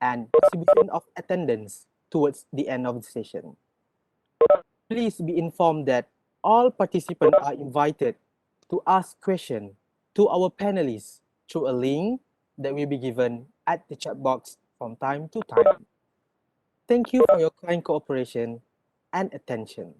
and distribution of attendance towards the end of the session. Please be informed that all participants are invited to ask questions to our panelists through a link that will be given at the chat box from time to time. Thank you for your kind cooperation and attention.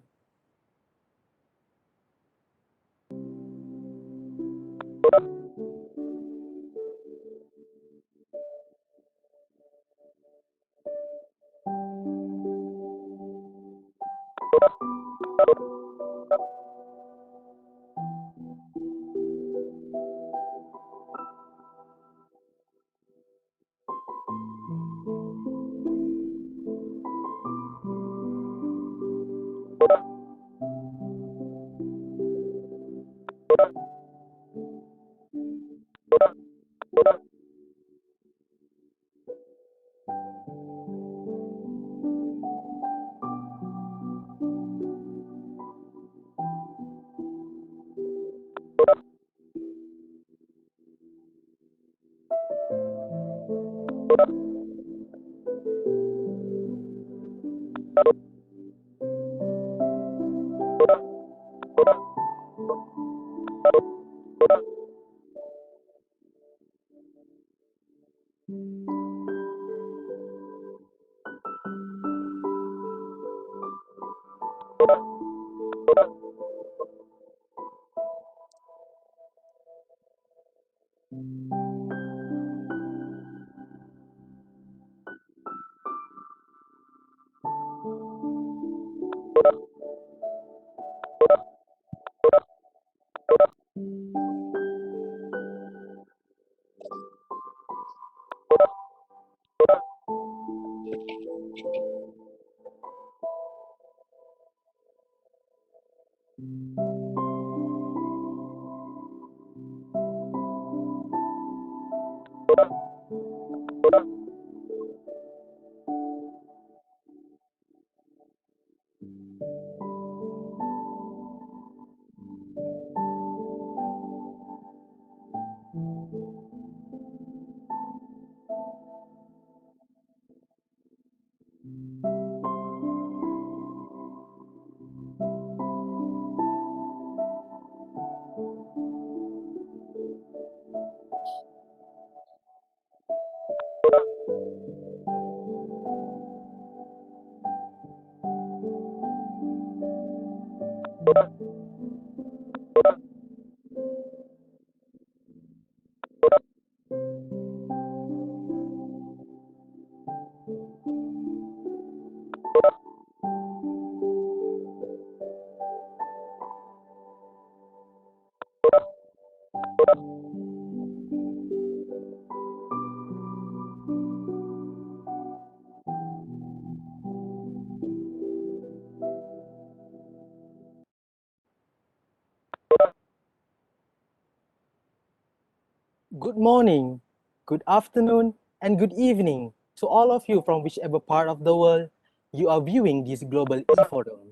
Good morning, good afternoon, and good evening to all of you from whichever part of the world you are viewing this global e-forum.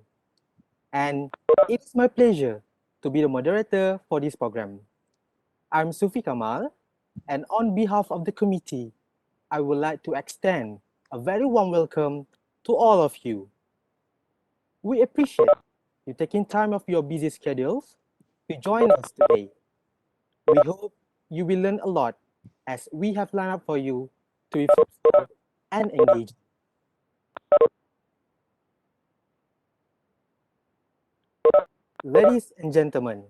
And it is my pleasure to be the moderator for this program. I'm Sufi Kamal, and on behalf of the committee, I would like to extend a very warm welcome to all of you. We appreciate you taking time of your busy schedules to join us today. We hope you will learn a lot as we have lined up for you to be fruitful and engaged. Ladies and gentlemen,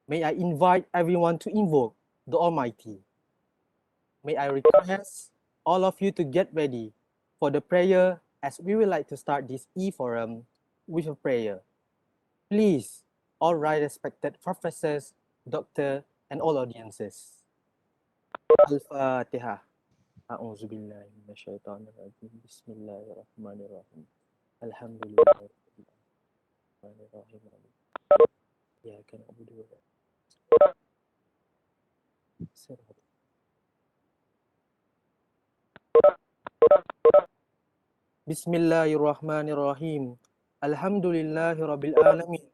may I invite everyone to invoke the Almighty. May I request all of you to get ready for the prayer as we would like to start this e-forum with a prayer. Please, all right respected professors, doctor, and all audiences. Al-Fatiha. أعوذ بالله من الشيطان الرجيم بسم الله الرحمن الرحيم الحمد لله رب الرحمن الرحيم إياك نعبد وإياك نستعين بسم الله الرحمن الرحيم الحمد لله رب العالمين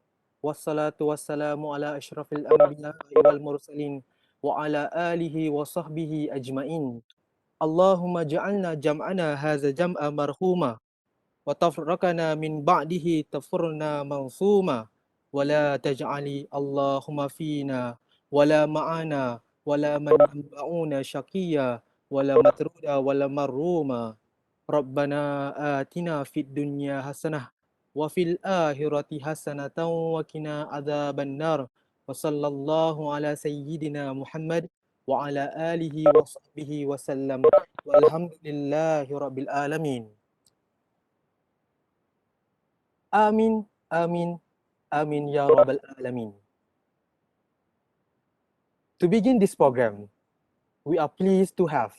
والصلاة والسلام على أشرف الأنبياء والمرسلين وعلى آله وصحبه أجمعين اللهم اجعلنا جمعنا هذا جمعا مرحوما وتفرقنا من بعده تفرنا منصوما ولا تجعل اللهم فينا ولا معنا ولا من ينبعون شقيا ولا مترودا ولا مروما ربنا آتنا في الدنيا حسنة وفي الآخرة حسنة وقنا عذاب النار وصلى الله على سيدنا محمد وعلى آله وصحبه وسلم والحمد لله رب العالمين. Amin, amin, amin ya rabbal alamin. To begin this program, we are pleased to have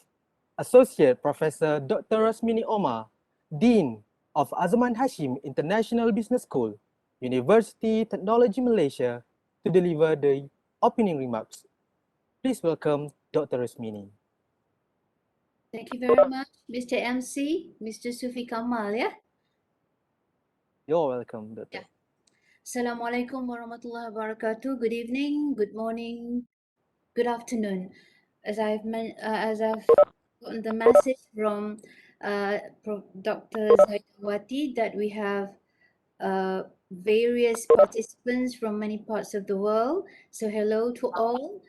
Associate Professor Dr. Rasmini Omar, Dean of Azman Hashim International Business School, University Technology Malaysia, to deliver the opening remarks. Please welcome Dr. Rasmini. Thank you very much, Mr. MC, Mr. Sufi Kamal, ya. You're welcome, Dr. Yeah. Assalamualaikum warahmatullahi wabarakatuh. Good evening, good morning, good afternoon. As I've gotten the message from Dr. Zaidawati that we have various participants from many parts of the world. So hello to all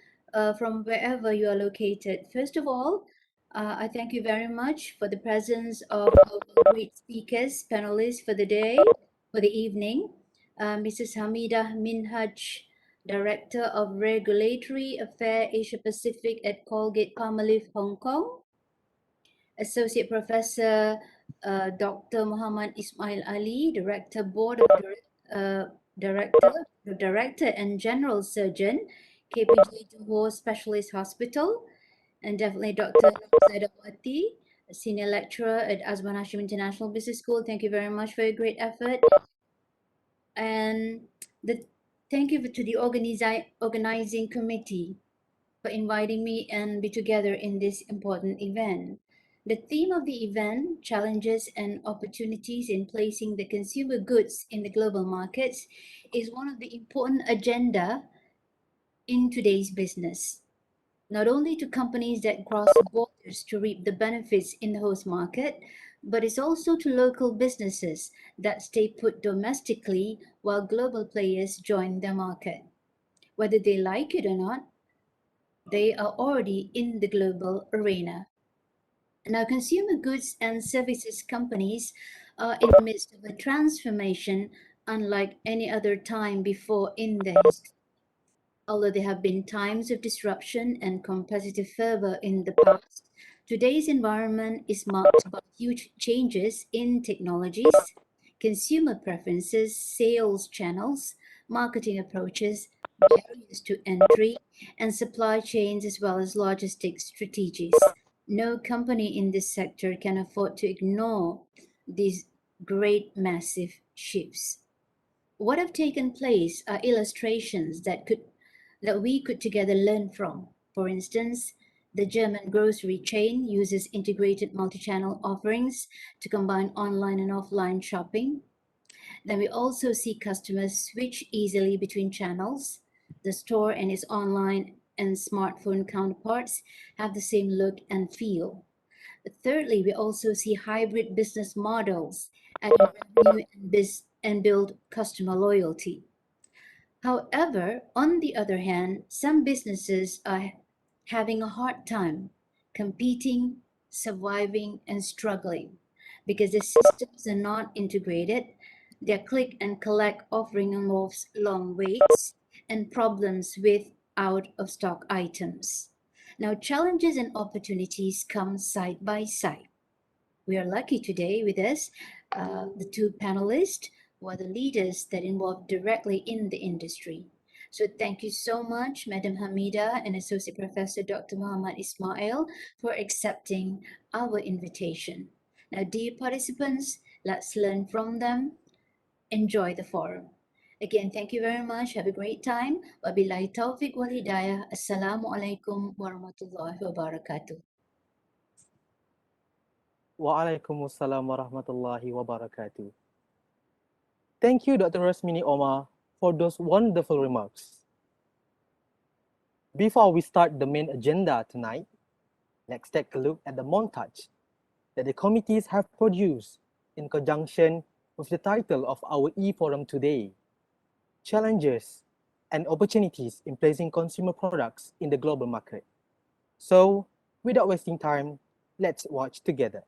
from wherever you are located. First of all, I thank you very much for the presence of our great speakers, panelists for the day, for the evening. Mrs. Hamidah Minhaj, Director of Regulatory Affairs Asia Pacific at Colgate Palmolive, Hong Kong. Associate Professor Dr. Muhammad Ismail Ali, Director, Board of Director and General Surgeon, KPJ Johor Specialist Hospital, and definitely Dr. Zaidawati, Senior Lecturer at Azman Hashim International Business School. Thank you very much for your great effort. And thank you to the organizing committee for inviting me and be together in this important event. The theme of the event, challenges and opportunities in placing the consumer goods in the global markets, is one of the important agenda in today's business. Not only to companies that cross borders to reap the benefits in the host market, but it's also to local businesses that stay put domestically while global players join their market. Whether they like it or not, they are already in the global arena. Now, consumer goods and services companies are in the midst of a transformation unlike any other time before in their history. Although there have been times of disruption and competitive fervor in the past, today's environment is marked by huge changes in technologies, consumer preferences, sales channels, marketing approaches, barriers to entry, and supply chains as well as logistics strategies. No company in this sector can afford to ignore these great massive shifts. What have taken place are illustrations that we could together learn from. For instance, the German grocery chain uses integrated multi-channel offerings to combine online and offline shopping. Then we also see customers switch easily between channels. The store and its online and smartphone counterparts have the same look and feel. Thirdly, we also see hybrid business models adding revenue and build customer loyalty. However, on the other hand, some businesses are having a hard time competing, surviving, and struggling because the systems are not integrated. Their click and collect offering involves long waits and problems with out of stock items. Now, challenges and opportunities come side by side. We are lucky today with us, the two panelists who are the leaders that involved directly in the industry. So thank you so much, Madam Hamida and Associate Professor Dr. Muhammad Ismail for accepting our invitation. Now, dear participants, let's learn from them. Enjoy the forum. Again, thank you very much. Have a great time. Wabillahi taufiq wal hidayah. Assalamualaikum warahmatullahi wabarakatuh. Waalaikumsalam warahmatullahi wabarakatuh. Thank you, Dr. Rasmini Omar, for those wonderful remarks. Before we start the main agenda tonight, Let's take a look at the montage that the committees have produced in conjunction with the title of our e-forum today, Challenges and Opportunities in Placing Consumer Products in the Global Market. So, without wasting time, let's watch together.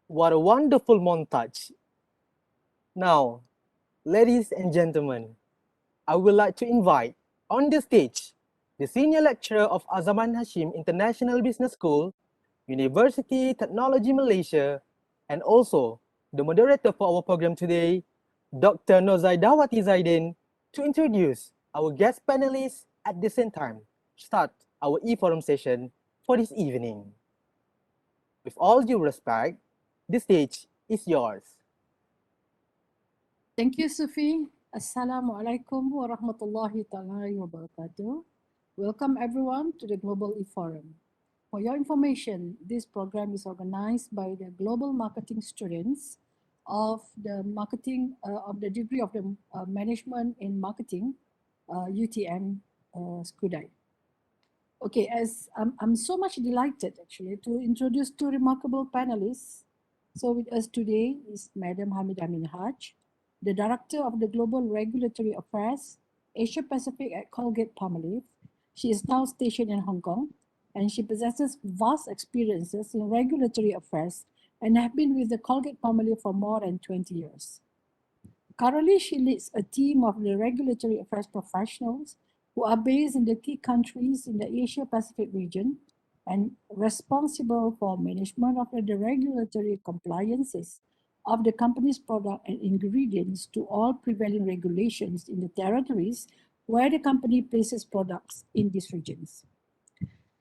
What a wonderful montage. Now, ladies and gentlemen, I would like to invite on the stage the senior lecturer of Azaman Hashim International Business School, University Technology Malaysia, and also the moderator for our program today, Dr. Nozaidawati Zaidin, to introduce our guest panelists at the same time. Start our e-forum session for this evening. With all due respect, the stage is yours. Thank you, Sufi. Assalamualaikum warahmatullahi ta'ala wabarakatuh. Welcome everyone to the Global E-Forum. For your information, this program is organized by the Global Marketing students of the degree of the Management in Marketing, UTM Skudai. Okay, as I'm so much delighted actually to introduce two remarkable panelists. So with us today is Madam Hamida Minhaj, the Director of the Global Regulatory Affairs, Asia Pacific at Colgate-Palmolive. She is now stationed in Hong Kong, and she possesses vast experiences in regulatory affairs and have been with the Colgate-Palmolive for more than 20 years. Currently, she leads a team of the regulatory affairs professionals who are based in the key countries in the Asia Pacific region and responsible for management of the regulatory compliances of the company's product and ingredients to all prevailing regulations in the territories where the company places products in these regions.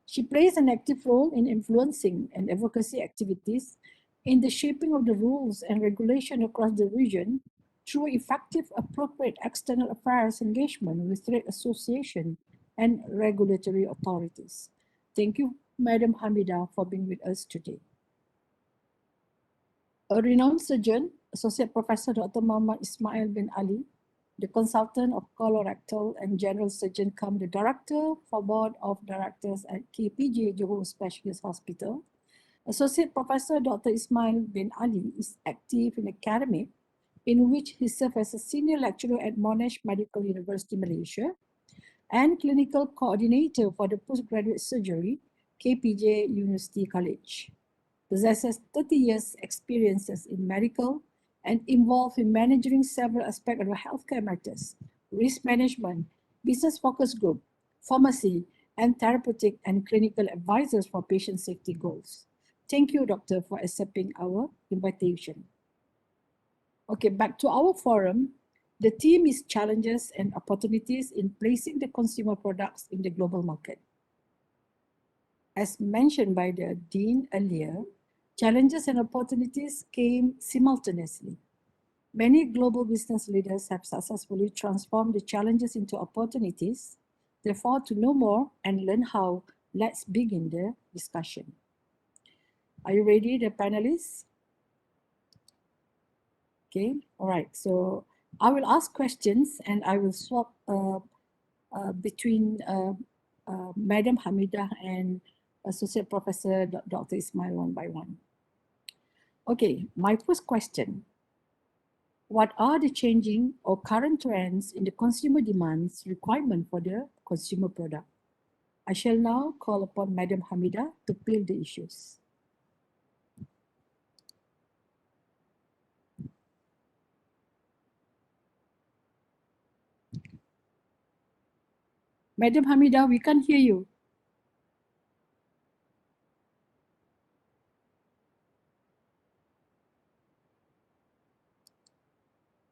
She plays an active role in influencing and advocacy activities in the shaping of the rules and regulation across the region through effective, appropriate external affairs engagement with trade association and regulatory authorities. Thank you, Madam Hamida, for being with us today. A renowned surgeon, Associate Professor Dr. Muhammad Ismail bin Ali, the consultant of colorectal and general surgeon come the director for board of directors at KPJ Johor Specialist Hospital. Associate Professor Dr. Ismail bin Ali is active in academic, in which he served as a senior lecturer at Monash Medical University, Malaysia, and clinical coordinator for the postgraduate surgery, KPJ University College. Possesses 30 years experiences in medical and involved in managing several aspects of healthcare matters, risk management, business focus group, pharmacy, and therapeutic and clinical advisors for patient safety goals. Thank you, Doctor, for accepting our invitation. Okay, back to our forum. The theme is challenges and opportunities in placing the consumer products in the global market. As mentioned by the Dean earlier, challenges and opportunities came simultaneously. Many global business leaders have successfully transformed the challenges into opportunities. Therefore, to know more and learn how, let's begin the discussion. Are you ready, the panelists? Okay, all right. So I will ask questions and I will swap between Madam Hamida and Associate Professor Dr. Ismail one by one. Okay, my first question. What are the changing or current trends in the consumer demands requirement for the consumer product? I shall now call upon Madam Hamida to peel the issues. Madam Hamida, we can't hear you.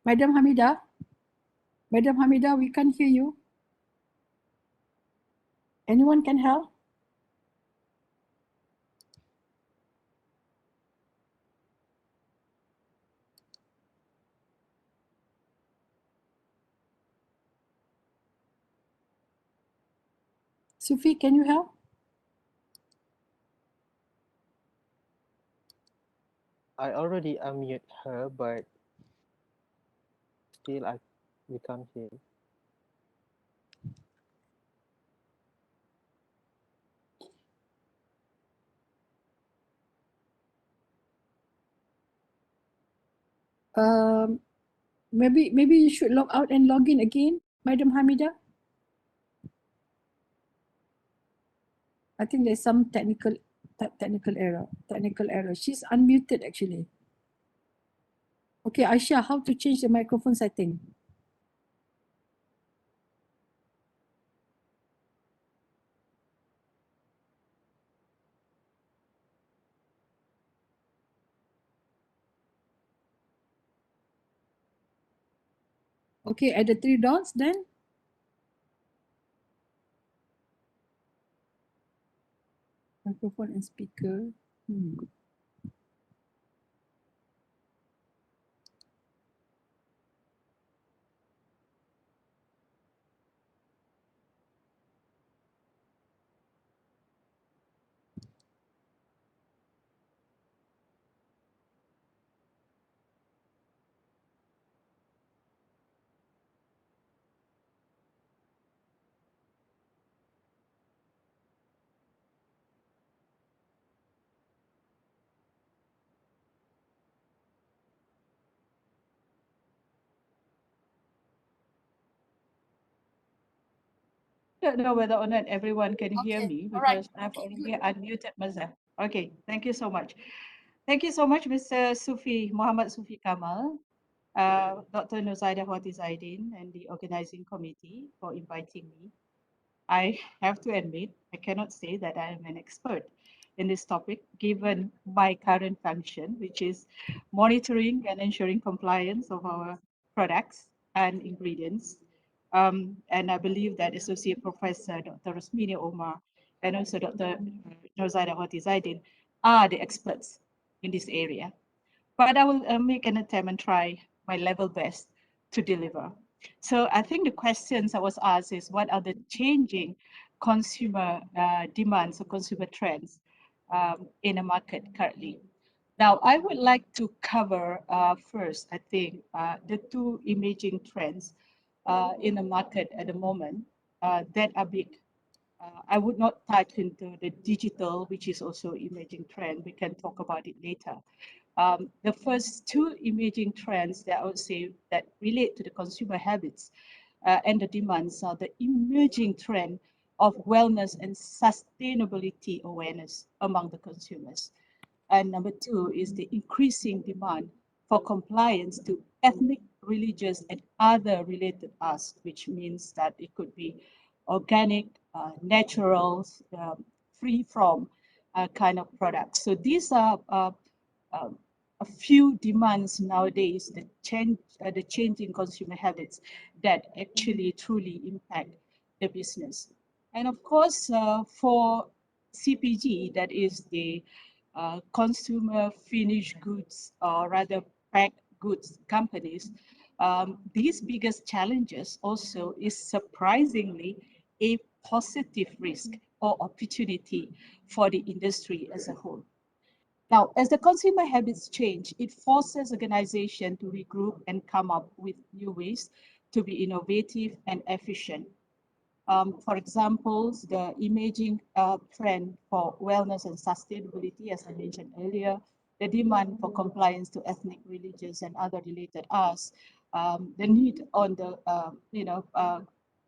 Madam Hamida? Madam Hamida, we can't hear you. Anyone can help? Sufi, can you help? I already unmute her, but still we can't hear. Maybe you should log out and log in again, Madam Hamida. I think there's some technical error. She's unmuted actually. Okay, Aisha, how to change the microphone setting? Okay, at the three dots then. Microphone and speaker. Don't know whether or not everyone can hear Okay, me all right. because I've Okay, already good. unmuted myself. Okay, thank you so much. Thank you so much, Mr. Sufi, Muhammad Sufi Kamal. Dr. Nozaida Hoti Zaidin and the organizing committee for inviting me. I have to admit, I cannot say that I am an expert in this topic, given my current function, which is monitoring and ensuring compliance of our products and ingredients. And I believe that Associate Professor Dr. Rosmini Omar and also Dr. Nozaida Hoti Zaidin are the experts in this area. But I will make an attempt and try my level best to deliver. So I think the questions I was asked is what are the changing consumer demands or consumer trends in the market currently? Now, I would like to cover first, I think, the two emerging trends in the market at the moment that are big. I would not touch into the digital, which is also emerging trend. We can talk about it later. The first two emerging trends that I would say that relate to the consumer habits and the demands are the emerging trend of wellness and sustainability awareness among the consumers. And number two is the increasing demand for compliance to ethnic, religious, and other related asks, which means that it could be organic, natural, free from kind of products. So these are um, a few demands nowadays that change the changing consumer habits that actually truly impact the business. And of course, for CPG, that is the consumer finished goods or rather packed goods companies, these biggest challenges also is surprisingly a positive risk or opportunity for the industry as a whole. Now, as the consumer habits change, it forces organization to regroup and come up with new ways to be innovative and efficient. For example, the emerging trend for wellness and sustainability, as I mentioned earlier, the demand for compliance to ethnic, religious, and other related asks, the need on the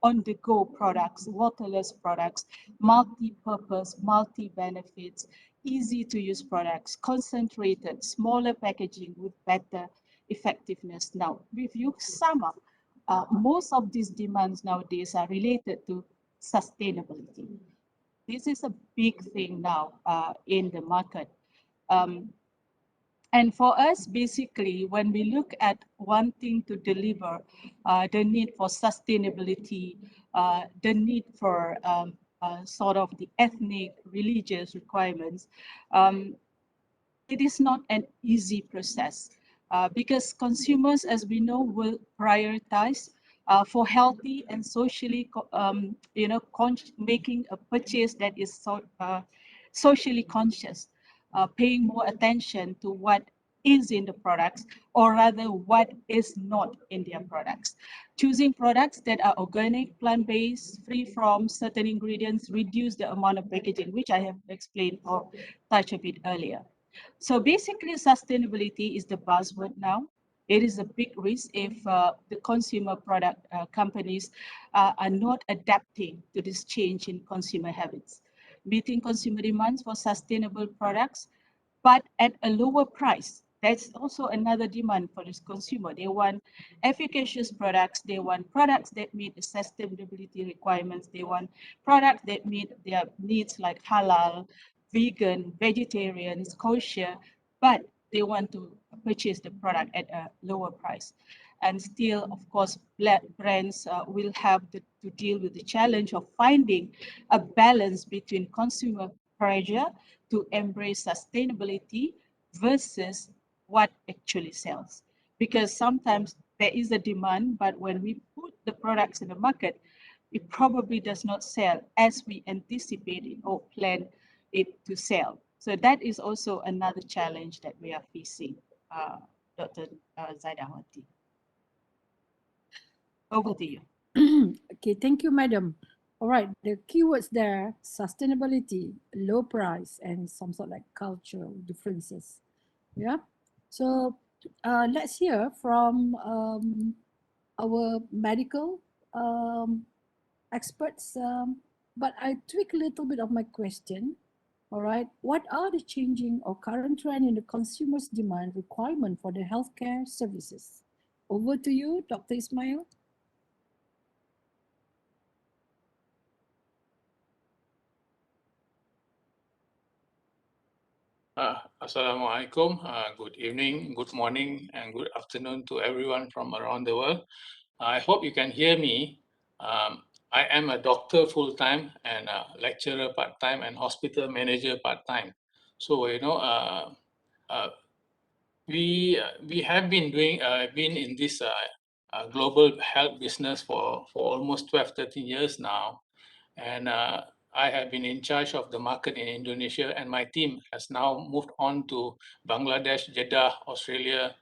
on-the-go products, waterless products, multi-purpose, multi-benefits, easy-to-use products, concentrated, smaller packaging with better effectiveness. Now, if you sum up most of these demands nowadays are related to sustainability. This is a big thing now in the market. Um, and for us, basically, when we look at wanting to deliver the need for sustainability, the need for sort of the ethnic, religious requirements, um, it is not an easy process because consumers, as we know, will prioritize for healthy and socially, making a purchase that is socially conscious, paying more attention to what is in the products or rather what is not in their products. Choosing products that are organic, plant-based, free from certain ingredients, reduce the amount of packaging, which I have explained or touched a bit earlier. So basically, sustainability is the buzzword now. It is a big risk if the consumer product companies are not adapting to this change in consumer habits, meeting consumer demands for sustainable products, but at a lower price. That's also another demand for this consumer. They want efficacious products. They want products that meet the sustainability requirements. They want products that meet their needs like halal, vegan, vegetarians, kosher, but they want to purchase the product at a lower price. And still, of course, brands will have to deal with the challenge of finding a balance between consumer pressure to embrace sustainability versus what actually sells. Because sometimes there is a demand, but when we put the products in the market, it probably does not sell as we anticipated or planned it to sell. So that is also another challenge that we are facing, Dr. Zaidawati. Over to you. Okay, thank you, madam. All right, the keywords there, sustainability, low price, and some sort like cultural differences. Yeah. So let's hear from our medical experts. But I tweak a little bit of my question. All right. What are the changing or current trend in the consumer's demand requirement for the healthcare services? Over to you, Dr. Ismail. Assalamualaikum. Good evening, good morning, and good afternoon to everyone from around the world. I hope you can hear me. I am a doctor full-time and a lecturer part-time and hospital manager part-time. So, uh, we have been been in this global health business for almost 12, 13 years now. And I have been in charge of the market in Indonesia, and my team has now moved on to Bangladesh, Jeddah, Australia,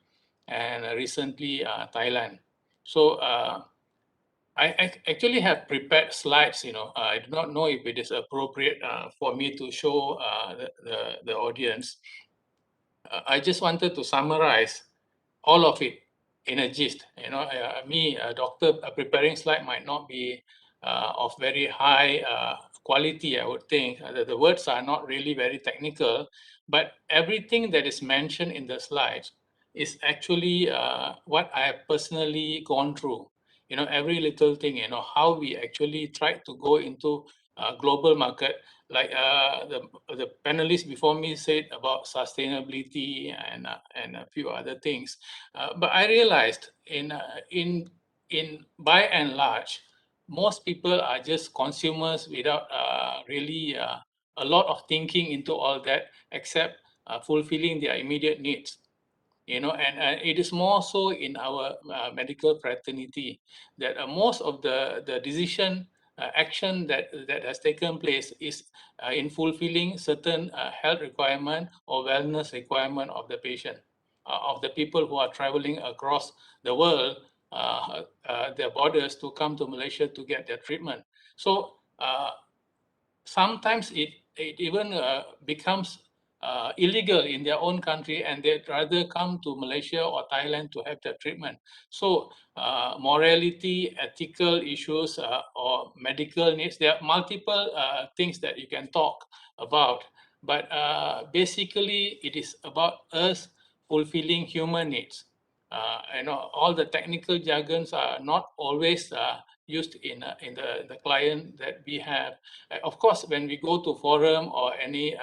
and recently Thailand. So I actually have prepared slides. I do not know if it is appropriate for me to show the audience. I just wanted to summarize all of it in a gist. Me, a doctor, preparing slide might not be of very high quality, I would think. The words are not really very technical, but everything that is mentioned in the slides is actually what I have personally gone through. Every little thing, how we actually tried to go into global market, like the panelists before me said about sustainability and a few other things. But I realized in by and large, most people are just consumers without really a lot of thinking into all that, except fulfilling their immediate needs. And it is more so in our medical fraternity that most of the decision action that has taken place is in fulfilling certain health requirement or wellness requirement of the patient, of the people who are traveling across the world, their borders to come to Malaysia to get their treatment. So sometimes it even becomes illegal in their own country, and they'd rather come to Malaysia or Thailand to have their treatment. So morality, ethical issues, or medical needs, there are multiple things that you can talk about. But basically, it is about us fulfilling human needs. All the technical jargons are not always used in the client that we have. Of course, when we go to forum or any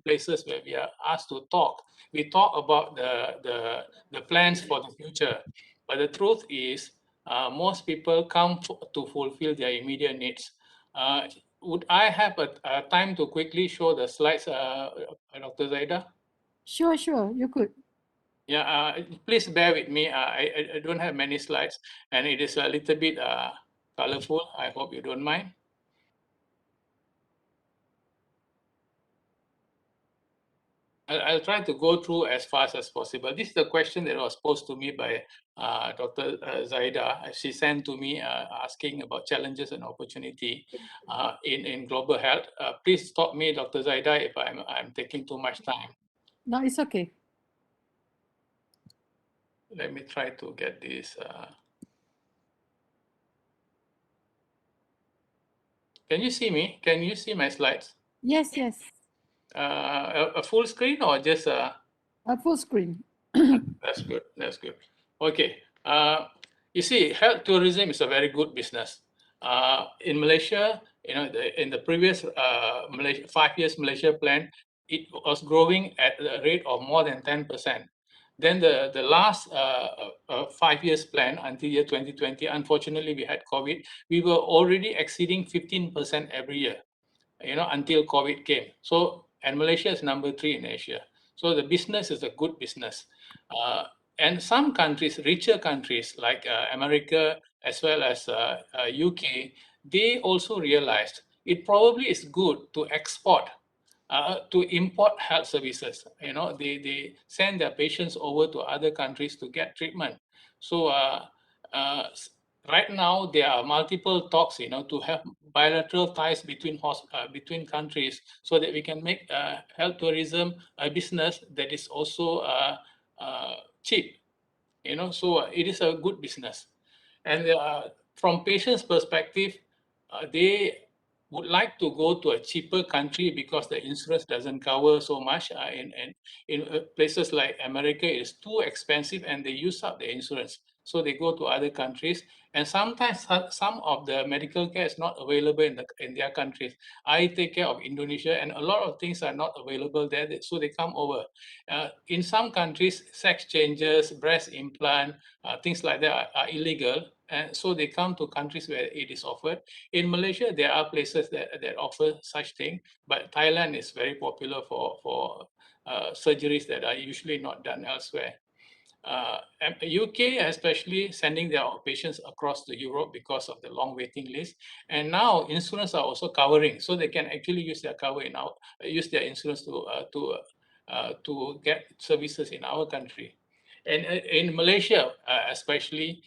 places where we are asked to talk, we talk about the plans for the future. But the truth is, most people come to fulfill their immediate needs. Would I have a time to quickly show the slides, Dr. Zaida? Sure, you could. Yeah, please bear with me. I don't have many slides, and it is a little bit colorful. I hope you don't mind. I'll try to go through as fast as possible. This is the question that was posed to me by Dr. Zaida. She sent to me asking about challenges and opportunity in global health. Please stop me, Dr. Zaida, if I'm taking too much time. No, it's okay. Let me try to get this. Can you see me? Can you see my slides? Yes. A full screen or just A full screen. That's good. That's good. Okay. You see, health tourism is a very good business. In Malaysia, in the previous Malaysia 5 years Malaysia plan, it was growing at a rate of more than 10%. Then the last 5 years plan until year 2020, unfortunately, we had COVID. We were already exceeding 15% every year, until COVID came. So, and Malaysia is number 3 in Asia. So the business is a good business. And some countries, richer countries like America as well as UK, they also realized it probably is good to export, to import health services. They send their patients over to other countries to get treatment. So uh, right now there are multiple talks, to have bilateral ties between countries so that we can make health tourism a business that is also cheap. So it is a good business. And from patients' perspective, they would like to go to a cheaper country because the insurance doesn't cover so much. In places like America, it's too expensive and they use up the insurance. so they go to other countries. And sometimes some of the medical care is not available in their countries. I take care of Indonesia, and a lot of things are not available there, so they come over. In some countries, sex changes, breast implant, things like that are illegal, and so they come to countries where it is offered. In Malaysia, there are places that offer such thing, but Thailand is very popular for surgeries that are usually not done elsewhere. UK especially sending their patients across to Europe because of the long waiting list. And now insurance are also covering, so they can actually use their cover use their insurance to get services in our country. And in Malaysia, especially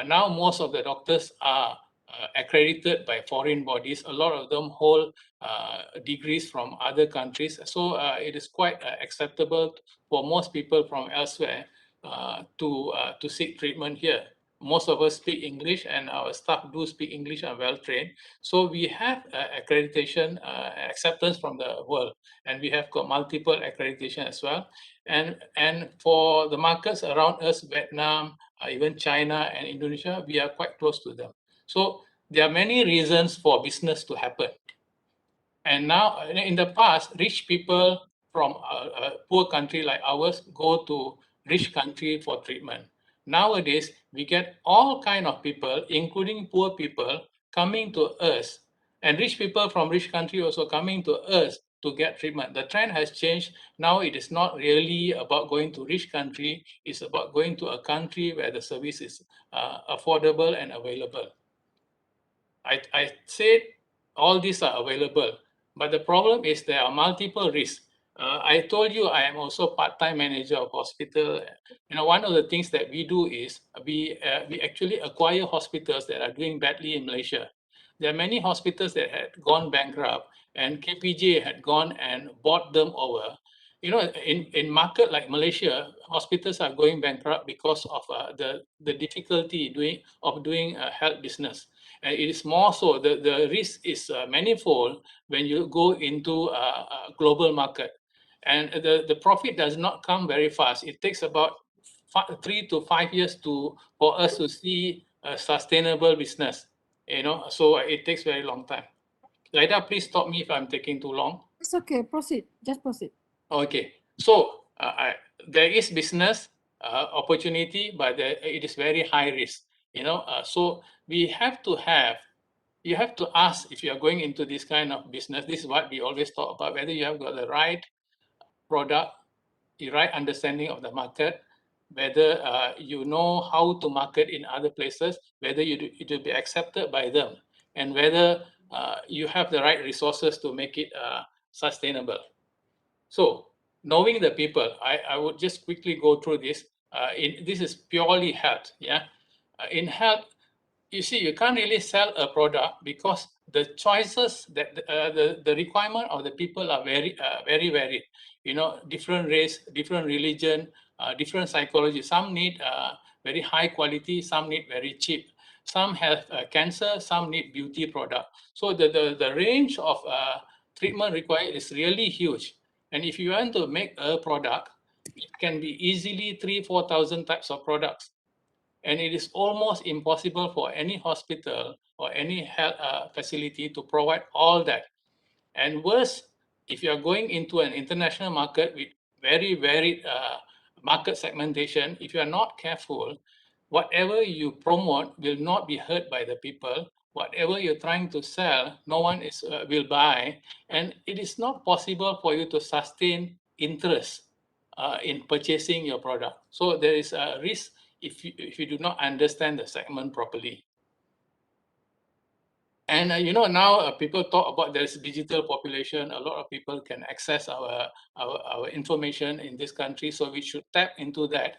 now, most of the doctors are accredited by foreign bodies. A lot of them hold degrees from other countries, so it is quite acceptable for most people from elsewhere to seek treatment here. Most of us speak English, and our staff do speak English and well trained. So we have accreditation acceptance from the world, and we have got multiple accreditation as well. And for the markets around us, Vietnam, even China and Indonesia, we are quite close to them. So there are many reasons for business to happen. And now, in the past, rich people from a poor country like ours go to rich country for treatment. Nowadays, we get all kind of people, including poor people, coming to us, and rich people from rich country also coming to us to get treatment. The trend has changed. Now it is not really about going to rich country. It's about going to a country where the service is affordable and available. I said all these are available, but the problem is there are multiple risks. I told you I am also part-time manager of hospital. One of the things that we do is we actually acquire hospitals that are doing badly in Malaysia. There are many hospitals that had gone bankrupt, and KPJ had gone and bought them over. In market like Malaysia, hospitals are going bankrupt because of the difficulty doing health business. And it is more so, the risk is manifold when you go into a global market. And the profit does not come very fast. It takes about 3 to 5 years for us to see a sustainable business. So it takes very long time. Laida, please stop me if I'm taking too long. It's okay. Proceed. Just proceed. Okay, so there is business opportunity, but it is very high risk. So you have to ask, if you are going into this kind of business. This is what we always talk about: whether you have got the right product, the right understanding of the market, whether you know how to market in other places, whether it will be accepted by them, and whether you have the right resources to make it sustainable. So knowing the people, I would just quickly go through this. This is purely health. Yeah, in health, you see, you can't really sell a product because the choices that the requirement of the people are very varied. Different race, different religion, different psychology. Some need very high quality, some need very cheap. Some have cancer, some need beauty product. So the range of treatment required is really huge. And if you want to make a product, it can be easily 3,000-4,000 types of products. And it is almost impossible for any hospital or any health facility to provide all that. And worse, if you are going into an international market with very varied market segmentation, if you are not careful, whatever you promote will not be heard by the people. Whatever you're trying to sell, no one will buy, and it is not possible for you to sustain interest in purchasing your product. So there is a risk if you do not understand the segment properly. And now people talk about there's digital population. A lot of people can access our information in this country, so we should tap into that.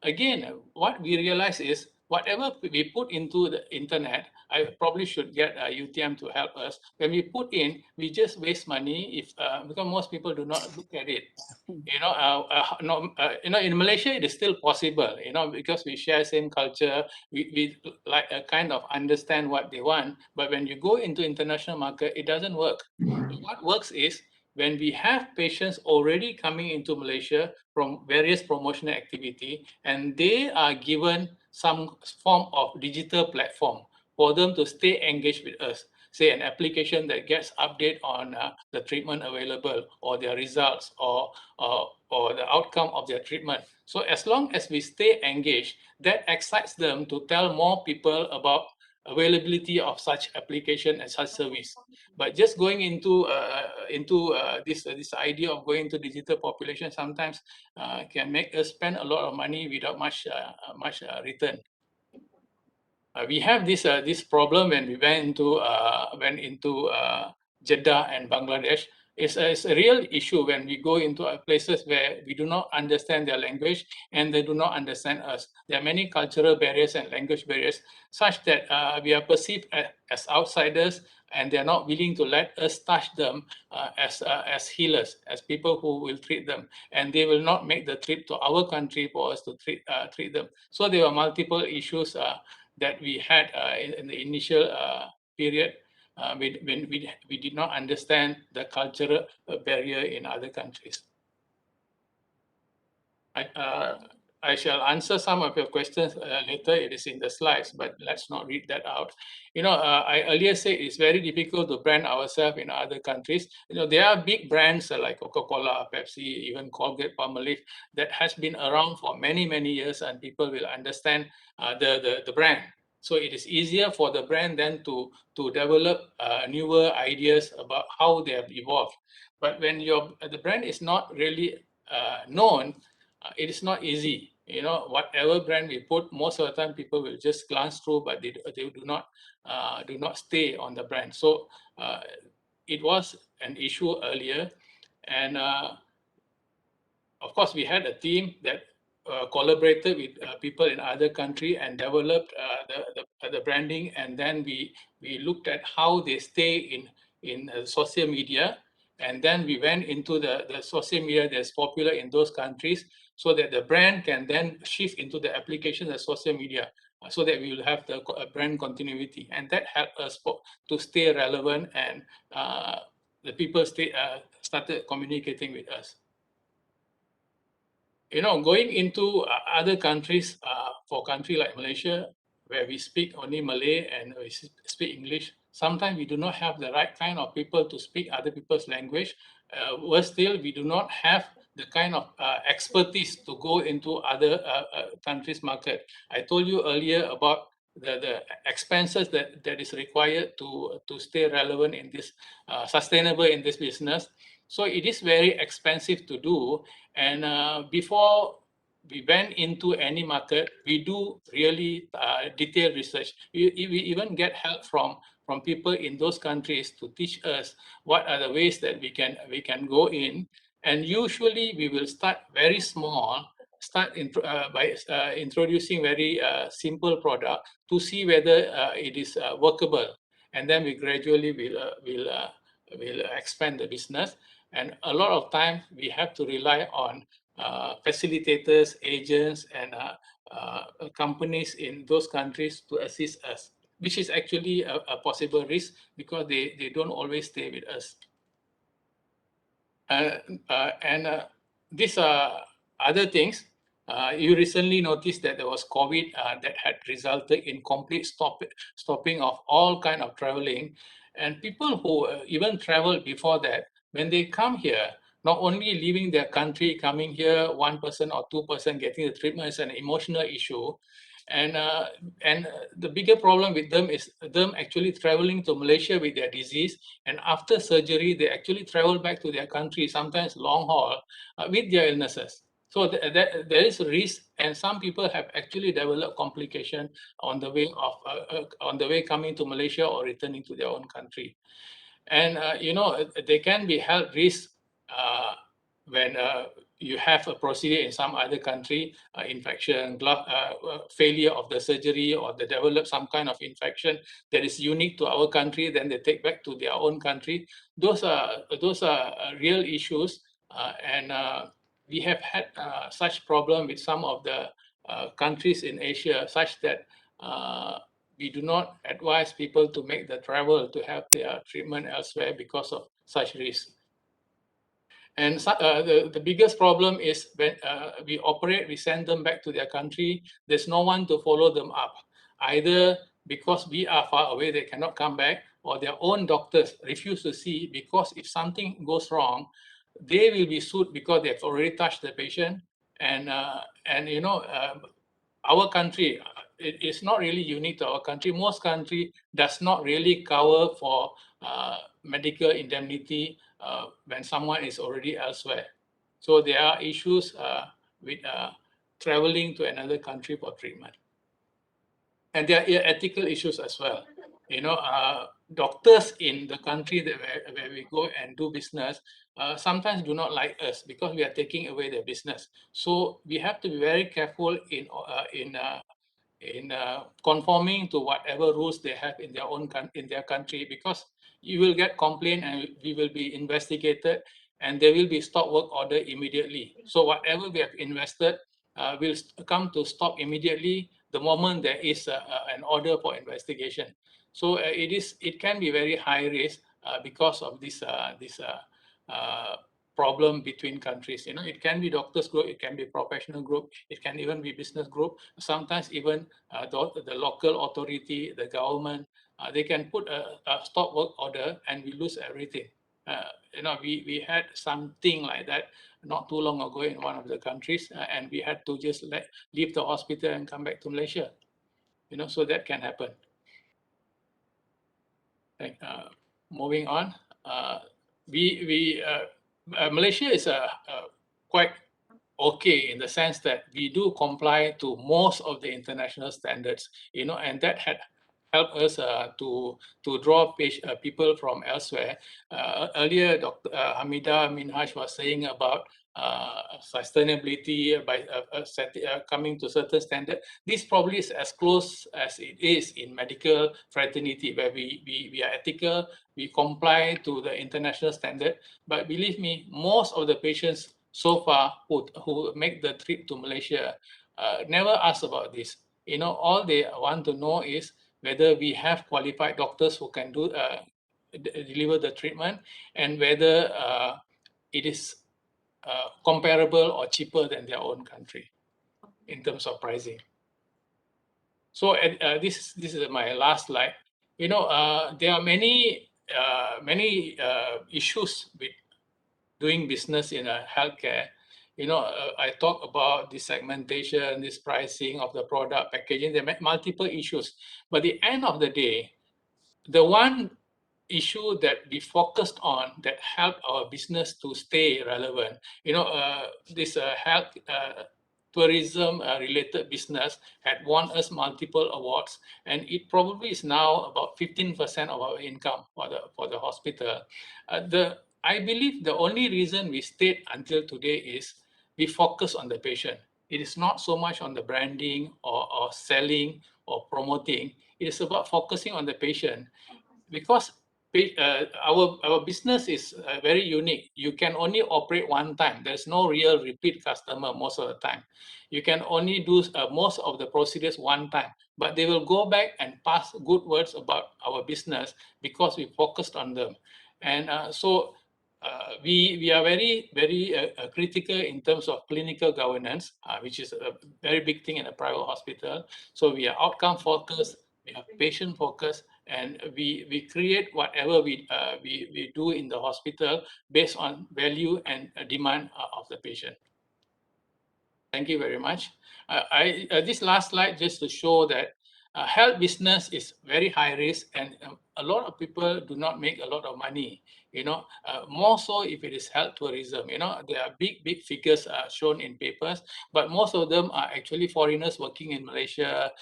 Again, what we realize is whatever we put into the internet, I probably should get UTM to help us. When we put in, we just waste money because most people do not look at it. No, in Malaysia, it is still possible, because we share same culture, we like kind of understand what they want. But when you go into international market, it doesn't work. What works is when we have patients already coming into Malaysia from various promotional activity, and they are given some form of digital platform for them to stay engaged with us. Say an application that gets update on the treatment available or their results or the outcome of their treatment. So as long as we stay engaged, that excites them to tell more people about availability of such application and such service. But just going into this idea of going to digital population sometimes can make us spend a lot of money without much return. We have this problem when we went into Jeddah and Bangladesh. It's a real issue when we go into places where we do not understand their language and they do not understand us. There are many cultural barriers and language barriers such that we are perceived as outsiders, and they are not willing to let us touch them as healers, as people who will treat them, and they will not make the trip to our country for us to treat them. So there were multiple issues that we had in the initial period when we did not understand the cultural barrier in other countries. I shall answer some of your questions later. It is in the slides, but let's not read that out. I earlier said it's very difficult to brand ourselves in other countries. There are big brands like Coca-Cola, Pepsi, even Colgate, Palmolive that has been around for many, many years, and people will understand the brand. So it is easier for the brand then to develop newer ideas about how they have evolved. But when the brand is not really known, it is not easy. Whatever brand we put, most of the time people will just glance through, but they do not stay on the brand. So it was an issue earlier, and of course we had a team that collaborated with people in other country and developed the branding, and then we looked at how they stay in social media. And then we went into the social media that's popular in those countries so that the brand can then shift into the application of social media so that we will have the brand continuity. And that helped us to stay relevant, and the people started communicating with us. Going into other countries, for a country like Malaysia, where we speak only Malay and we speak English, sometimes we do not have the right kind of people to speak other people's language. Worse still, we do not have the kind of expertise to go into other countries' market. I told you earlier about the expenses that is required to stay relevant in this, sustainable in this business. So it is very expensive to do. And before we went into any market, we do really detailed research. We even get help from people in those countries to teach us what are the ways that we can go in. And usually we will start very small, by introducing very simple product to see whether it is workable. And then we gradually will expand the business. And a lot of times we have to rely on facilitators, agents, and companies in those countries to assist us, which is actually a possible risk because they don't always stay with us. And these are other things. You recently noticed that there was COVID that had resulted in complete stopping of all kind of traveling. And people who even traveled before that, when they come here, not only leaving their country, coming here, 1% or 2% getting the treatment is an emotional issue. And the bigger problem with them is them actually traveling to Malaysia with their disease, and after surgery they actually travel back to their country, sometimes long haul, with their illnesses. So there is a risk, and some people have actually developed complication on the way coming to Malaysia or returning to their own country. And there can be health risks when you have a procedure in some other country, infection, failure of the surgery, or they develop some kind of infection that is unique to our country, then they take back to their own country. Those are real issues, and we have had such problem with some of the countries in Asia, such that we do not advise people to make the travel to have their treatment elsewhere because of such risk. And the biggest problem is when we operate, we send them back to their country. There's no one to follow them up, either because we are far away, they cannot come back, or their own doctors refuse to see, because if something goes wrong, they will be sued because they've already touched the patient. And you know, our country, it is not really unique to our country. Most country does not really cover for medical indemnity when someone is already elsewhere. So there are issues with traveling to another country for treatment. And there are ethical issues as well. You know, doctors in the country where we go and do business sometimes do not like us because we are taking away their business. So we have to be very careful in conforming to whatever rules they have in their country, because you will get complaint and we will be investigated, and there will be stop work order immediately. So whatever we have invested will come to stop immediately the moment there is an order for investigation. So it can be very high risk because of this problem between countries. You know, it can be doctors group, it can be professional group, it can even be business group. Sometimes even the local authority, the government, they can put a stop work order and we lose everything. You know, we had something like that not too long ago in one of the countries, and we had to just leave the hospital and come back to Malaysia. You know, so that can happen. Moving on, Malaysia is quite okay in the sense that we do comply to most of the international standards, you know, and that had helped us to draw people from elsewhere. Earlier, Dr. Hamida Minhaj was saying about sustainability by coming to certain standard. This probably is as close as it is in medical fraternity, where we are ethical, we comply to the international standard. But believe me, most of the patients so far who make the trip to Malaysia never ask about this. You know, all they want to know is whether we have qualified doctors who can do deliver the treatment, and whether it is comparable or cheaper than their own country in terms of pricing. So this is my last slide. You know, there are many issues with doing business in a healthcare. You know, I talk about this segmentation, this pricing of the product, packaging. There are multiple issues, but at the end of the day, the one issue that we focused on that helped our business to stay relevant, you know, this health tourism related business had won us multiple awards, and it probably is now about 15% of our income for the hospital. I believe the only reason we stayed until today is we focus on the patient. It is not so much on the branding or selling or promoting. It is about focusing on the patient, because our business is very unique. You can only operate one time. There's no real repeat customer most of the time. You can only do most of the procedures one time, but they will go back and pass good words about our business because we focused on them. And we are very critical in terms of clinical governance, which is a very big thing in a private hospital. So we are outcome focused, we are patient focused, and we create whatever we do in the hospital based on value and demand of the patient. Thank you very much. This last slide just to show that health business is very high risk, and a lot of people do not make a lot of money. You know, more so if it is health tourism. You know, there are big figures shown in papers, but most of them are actually foreigners working in Malaysia.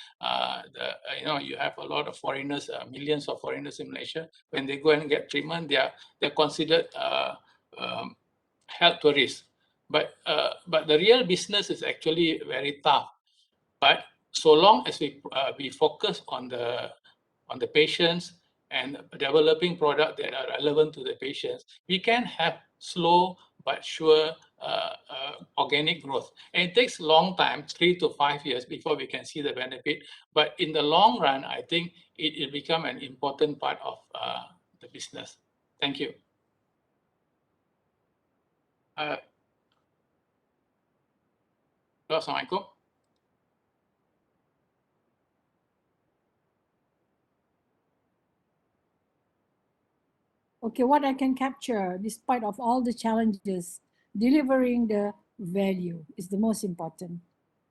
You know, you have a lot of foreigners, millions of foreigners in Malaysia. When they go and get treatment, they're considered health tourists. But the real business is actually very tough. But so long as we focus on the patients and developing products that are relevant to the patients, we can have slow but sure organic growth. And it takes a long time, 3 to 5 years, before we can see the benefit. But in the long run, I think it will become an important part of the business. Thank you. Uh, Assalamualaikum. Okay, what I can capture, despite of all the challenges, delivering the value is the most important,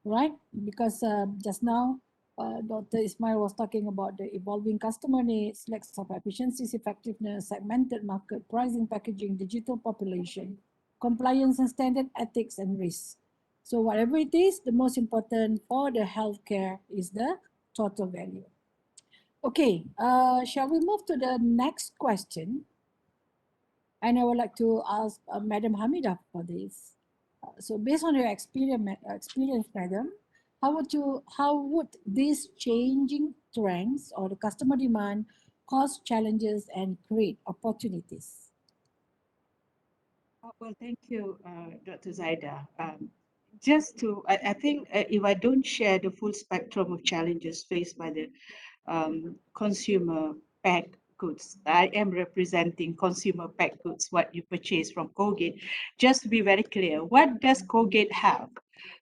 right? Because just now, Dr. Ismail was talking about the evolving customer needs, lacks of efficiencies, effectiveness, segmented market, pricing, packaging, digital population, compliance and standard ethics and risks. So whatever it is, the most important for the healthcare is the total value. Okay, shall we move to the next question? And I would like to ask Madam Hamida for this. So based on your experience, Madam, how would these changing trends or the customer demand cause challenges and create opportunities? Well, thank you, Dr. Zaida. Just to, I think if I don't share the full spectrum of challenges faced by the consumer packed goods, I am representing consumer packed goods, what you purchase from Colgate. Just to be very clear, what does Colgate have?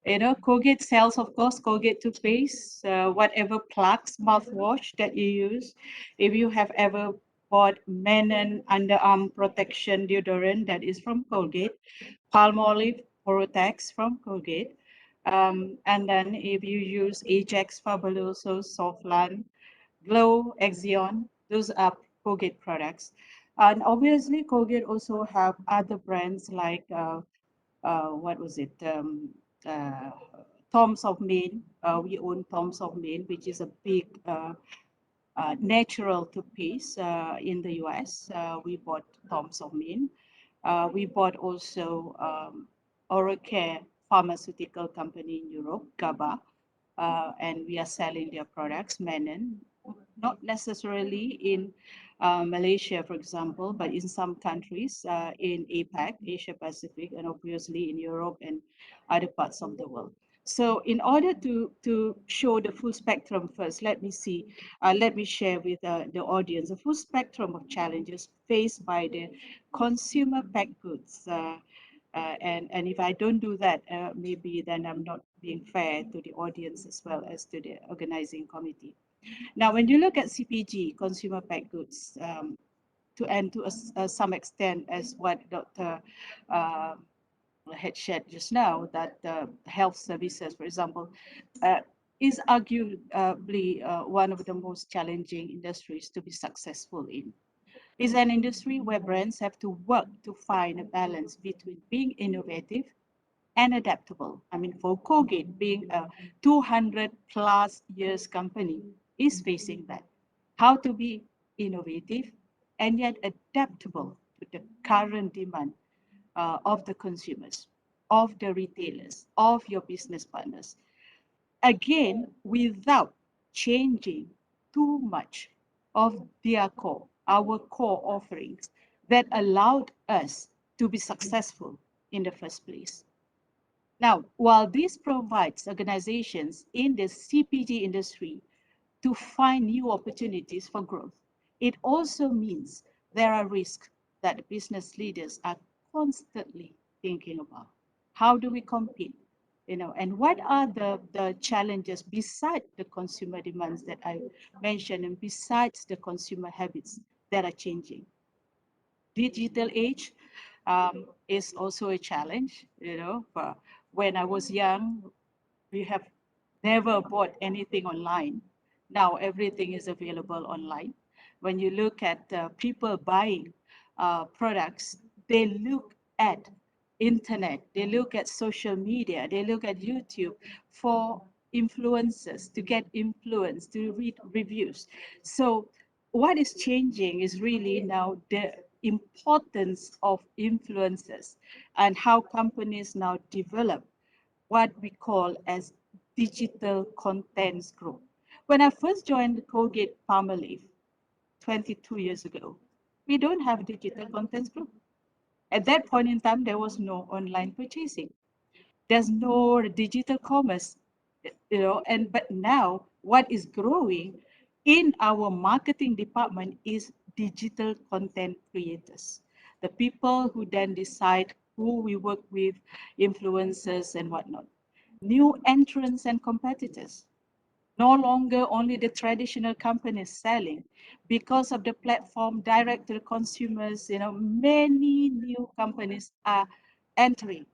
You know, Colgate sells, of course, Colgate toothpaste, whatever plugs, mouthwash that you use. If you have ever bought Menon underarm protection deodorant that is from Colgate, Palmolive Protex from Colgate. And then if you use Ajax Fabuloso, Softland, Glow, Exion, those are Colgate products. And obviously Colgate also have other brands like, what was it? Uh, Tom's of Maine. We own Tom's of Maine, which is a big natural toothpaste in the US. We bought Tom's of Maine. We bought also oral care pharmaceutical company in Europe, GABA, and we are selling their products, Menon, not necessarily in Malaysia, for example, but in some countries in APAC, Asia Pacific, and obviously in Europe and other parts of the world. So in order to show the full spectrum first, let me share with the audience the full spectrum of challenges faced by the consumer packed goods. And if I don't do that, maybe then I'm not being fair to the audience as well as to the organizing committee. Now, when you look at CPG, consumer packed goods, to some extent, as what Dr. Uh, had shared just now, that health services, for example, uh, is arguably one of the most challenging industries to be successful in. It's an industry where brands have to work to find a balance between being innovative and adaptable. I mean, for Colgate, being a 200 plus years company, is facing that. How to be innovative and yet adaptable to the current demand of the consumers, of the retailers, of your business partners. Again, without changing too much of their core, our core offerings that allowed us to be successful in the first place. Now, while this provides organizations in the CPG industry to find new opportunities for growth, it also means there are risks that business leaders are constantly thinking about. How do we compete? You know, and what are the challenges besides the consumer demands that I mentioned and besides the consumer habits that are changing? Digital age is also a challenge, you know. When I was young, we have never bought anything online. Now everything is available online. When you look at people buying products, they look at internet, they look at social media, they look at YouTube for influencers, to get influence, to read reviews. So what is changing is really now the importance of influencers and how companies now develop what we call as digital contents group. When I first joined Colgate Palmolive 22 years ago, we don't have digital contents group. At that point in time, there was no online purchasing. There's no digital commerce, you know, and but now what is growing in our marketing department is digital content creators. The people who then decide who we work with, influencers and whatnot. New entrants and competitors. No longer only the traditional companies selling. Because of the platform direct to the consumers, many new companies are entering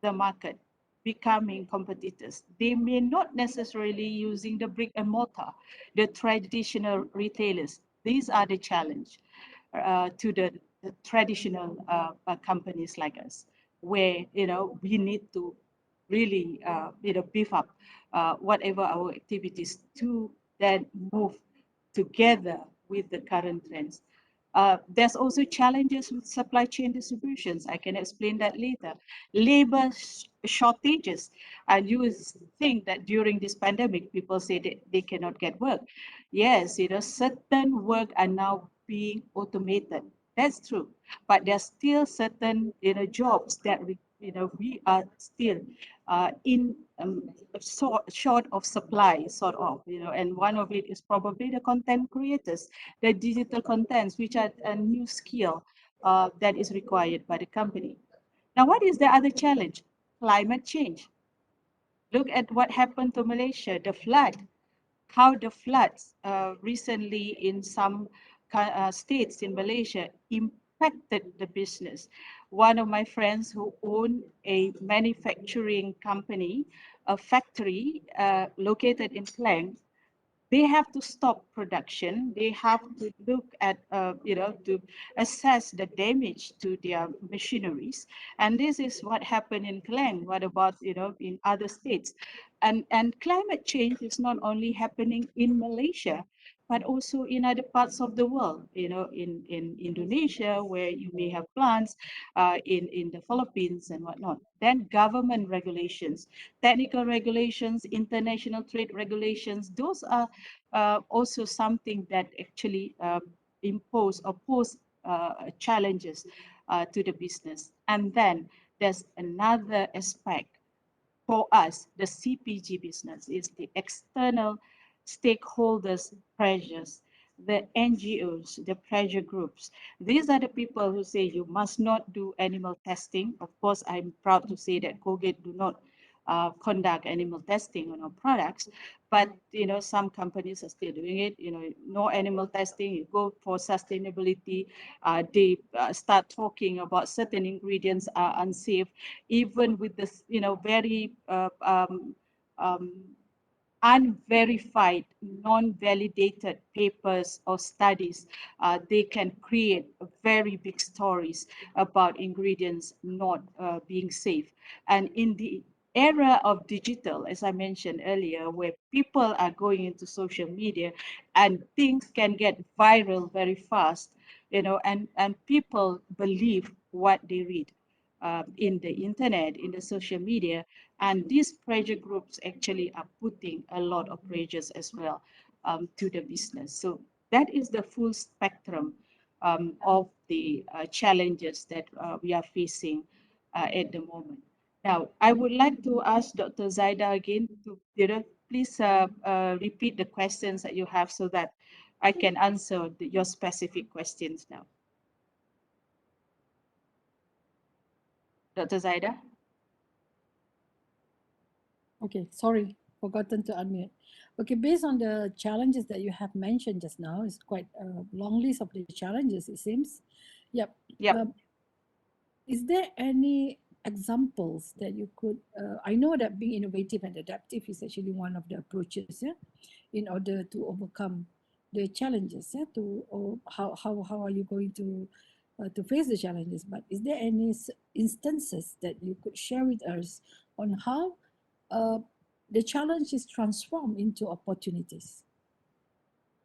the market, becoming competitors. They may not necessarily using the brick and mortar, the traditional retailers. These are the challenge to the traditional companies like us, where we need to really beef up whatever our activities to then move together with the current trends. There's also challenges with supply chain distributions. I can explain that later. Labor shortages. And you think that during this pandemic, people say that they cannot get work. Yes, certain work are now being automated. That's true. But there's still certain, jobs that we are still in short of supply, sort of, and one of it is probably the content creators, the digital contents, which are a new skill that is required by the company. Now, what is the other challenge? Climate change. Look at what happened to Malaysia, the flood, how the floods recently in some states in Malaysia impacted the business. One of my friends who owned a manufacturing company, a factory located in Klang, they have to stop production. They have to look at, to assess the damage to their machineries. And this is what happened in Klang. What about, in other states? And climate change is not only happening in Malaysia, but also in other parts of the world, in Indonesia, where you may have plants, in the Philippines and whatnot. Then government regulations, technical regulations, international trade regulations, those are also something that actually impose or pose challenges to the business. And then there's another aspect for us, the CPG business, is the external stakeholders pressures, the NGOs, the pressure groups. These are the people who say you must not do animal testing. Of course, I'm proud to say that Colgate do not conduct animal testing on our products, but some companies are still doing it. No animal testing. You go for sustainability. They start talking about certain ingredients are unsafe, even with this, very um, unverified, non-validated papers or studies. They can create very big stories about ingredients not being safe. And in the era of digital, as I mentioned earlier, where people are going into social media and things can get viral very fast, and people believe what they read in the internet, in the social media, and these pressure groups actually are putting a lot of pressures as well to the business. So that is the full spectrum of the challenges that we are facing at the moment. Now, I would like to ask Dr. Zaida again to, please repeat the questions that you have so that I can answer your specific questions now. Dr. Zaida? Okay, sorry, forgotten to unmute. Okay, based on the challenges that you have mentioned just now, it's quite a long list of the challenges, it seems. Yep. Yep. Is there any examples that you could, I know that being innovative and adaptive is actually one of the approaches, yeah, in order to overcome the challenges, yeah, or how are you going to face the challenges? But is there any instances that you could share with us on how the challenge is transformed into opportunities?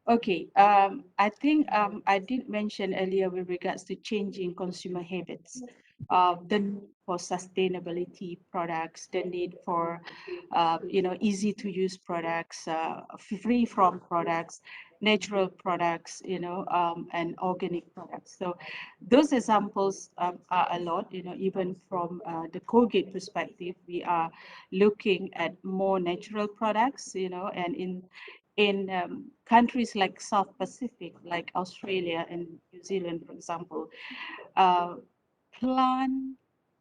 Okay, I think I did mention earlier with regards to changing consumer habits, the need for sustainability products, the need for, easy to use products, free from products, natural products, and organic products. So those examples are a lot, even from the Colgate perspective, we are looking at more natural products, and in countries like South Pacific, like Australia and New Zealand, for example, plant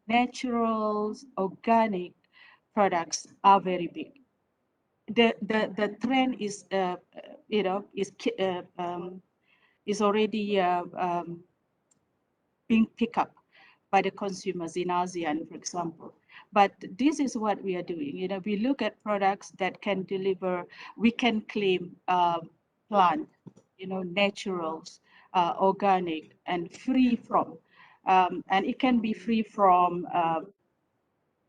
naturals, organic products are very big. The trend is is already being picked up by the consumers in ASEAN, for example. But this is what we are doing. We look at products that can deliver. We can claim plant, naturals, organic, and free from. And it can be free from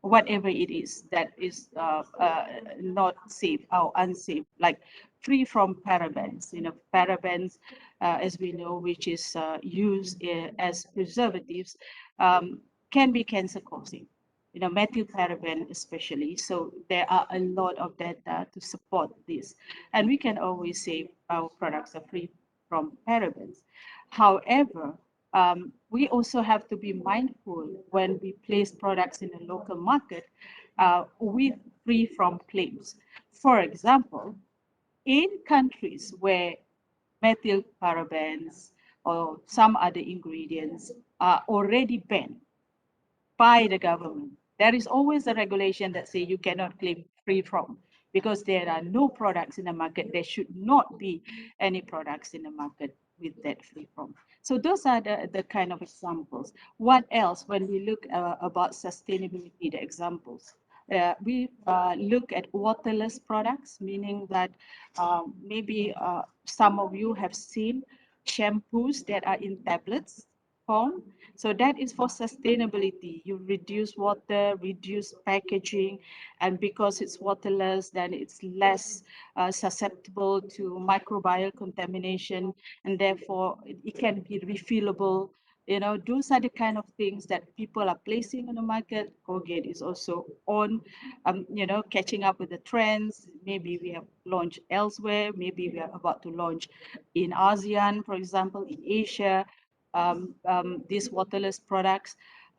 whatever it is that is not safe or unsafe, like free from parabens. Parabens, as we know, which is used as preservatives, can be cancer causing. Methylparaben especially. So there are a lot of data to support this, and we can always say our products are free from parabens. However, we also have to be mindful when we place products in the local market with free from claims. For example, in countries where methyl parabens or some other ingredients are already banned by the government, there is always a regulation that say you cannot claim free from, because there are no products in the market. There should not be any products in the market with that free from. So those are the kind of examples. What else? When we look about sustainability, the examples, we look at waterless products, meaning that maybe some of you have seen shampoos that are in tablets form. So that is for sustainability. You reduce water, reduce packaging, and because it's waterless, then it's less susceptible to microbial contamination, and therefore it can be refillable. Those are the kind of things that people are placing on the market. Colgate is also on, catching up with the trends. Maybe we have launched elsewhere. Maybe we are about to launch in ASEAN, for example, in Asia, these waterless products.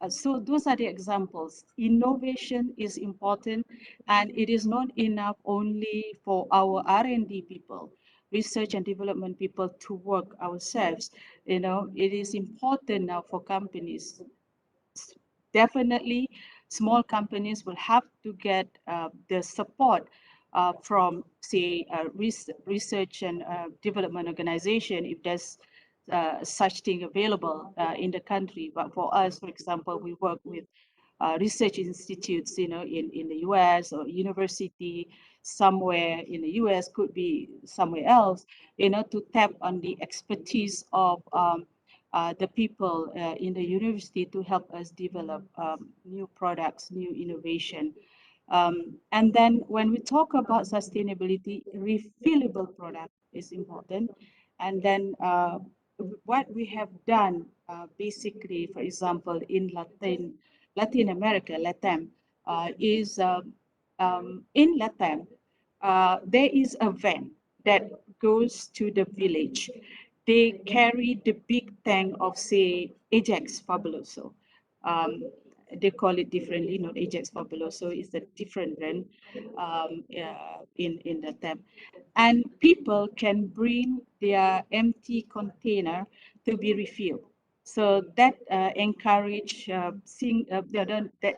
So those are the examples. Innovation is important, and it is not enough only for our R&D people, research and development people, to work ourselves. It is important now for companies. Definitely, small companies will have to get the support from, say, research and development organization, if there's such thing available in the country. But for us, for example, we work with research institutes, in the US, or university somewhere in the US, could be somewhere else, to tap on the expertise of the people in the university to help us develop new products, new innovation. And then when we talk about sustainability, refillable product is important. And then what we have done, basically, for example, in Latin America, LATAM, is in LATAM, there is a van that goes to the village. They carry the big tank of, say, Ajax Fabuloso. Um, they call it differently, not Ajax Fabuloso, it's a different brand in the tab. And people can bring their empty container to be refilled. So that encourage there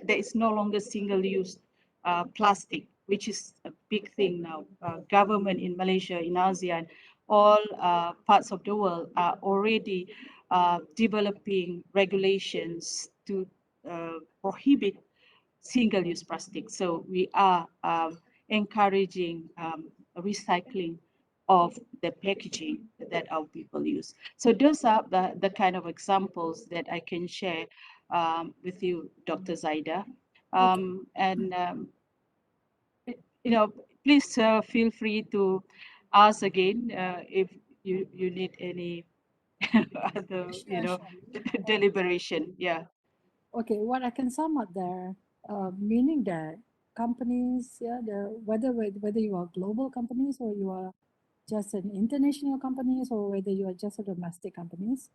is no longer single-use plastic, which is a big thing now. Government in Malaysia, in ASEAN, all parts of the world are already developing regulations to prohibit single-use plastic. So we are encouraging recycling of the packaging that our people use. So those are the kind of examples that I can share with you, Dr. Zaida. And please feel free to ask again if you need any other, Sure, sure. deliberation. Yeah. Okay, what I can sum up there, meaning that companies, yeah, whether you are global companies or you are just an international companies or whether you are just a domestic companies,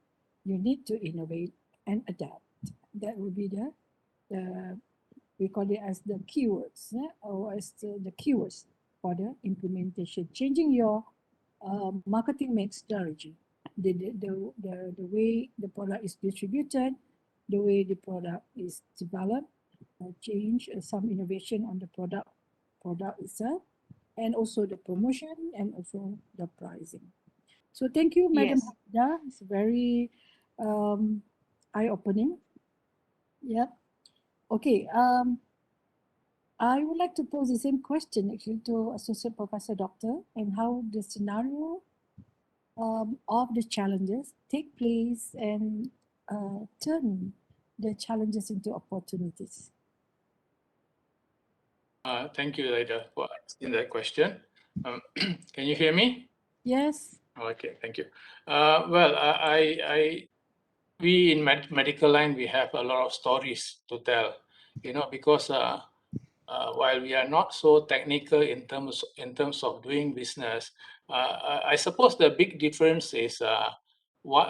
you need to innovate and adapt. That would be the we call it as the keywords, yeah, or as the keywords for the implementation. Changing your marketing mix strategy, the way the product is distributed, the way the product is developed, change, some innovation on the product itself, and also the promotion and also the pricing. So thank you, Madam Yes. Hamida. It's very eye-opening. Yeah. Okay. I would like to pose the same question actually to Associate Professor Doctor, and how the scenario of the challenges take place and turn the challenges into opportunities. Thank you, Zaida, for asking that question. Can you hear me? Yes. Okay, thank you. Well, we in medical line, we have a lot of stories to tell, because while we are not so technical in terms of doing business, I suppose the big difference is what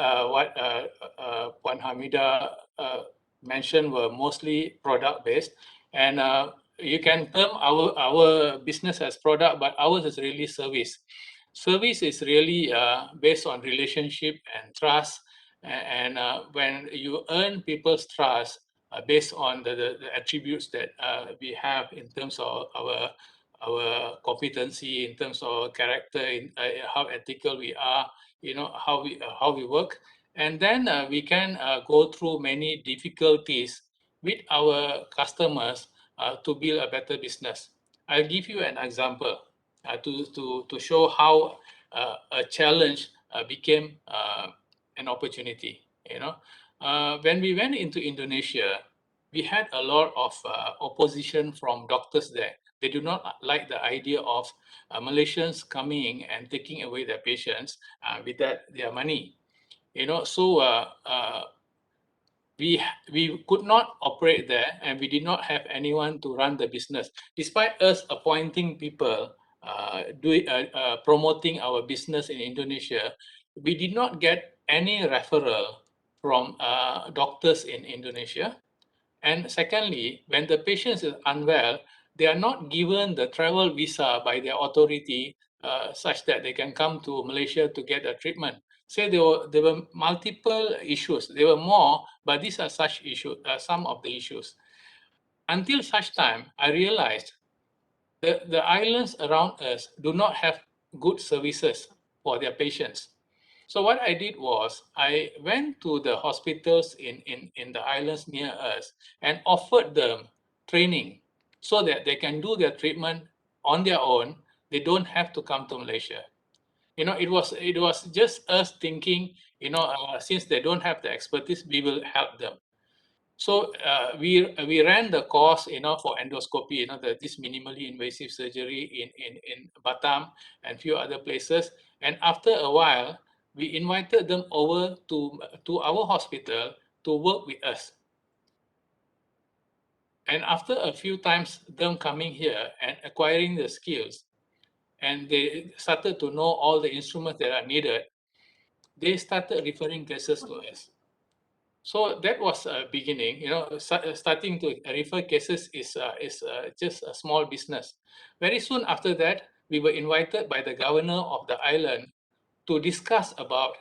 Puan Hamida mentioned were mostly product based, and you can term our business as product, but ours is really service. Service is really based on relationship and trust, and when you earn people's trust based on the attributes that we have in terms of our competency, in terms of our character, in how ethical we are, how we work, and then we can go through many difficulties with our customers to build a better business. I'll give you an example to show how a challenge became an opportunity. When we went into Indonesia, we had a lot of opposition from doctors there. They do not like the idea of Malaysians coming and taking away their patients with their money. So we could not operate there, and we did not have anyone to run the business. Despite us appointing people, promoting our business in Indonesia, we did not get any referral from doctors in Indonesia. And secondly, when the patient is unwell, they are not given the travel visa by their authority such that they can come to Malaysia to get a treatment. Say there were multiple issues. There were more, but these are such issues, some of the issues. Until such time, I realized the islands around us do not have good services for their patients. So what I did was I went to the hospitals in the islands near us and offered them training so that they can do their treatment on their own. They don't have to come to Malaysia. It was just us thinking, since they don't have the expertise, we will help them. So we ran the course, for endoscopy, this minimally invasive surgery in Batam and few other places. And after a while, we invited them over to our hospital to work with us. And after a few times, them coming here and acquiring the skills, and they started to know all the instruments that are needed, they started referring cases to us. So that was a beginning. Starting to refer cases is just a small business. Very soon after that, we were invited by the governor of the island to discuss about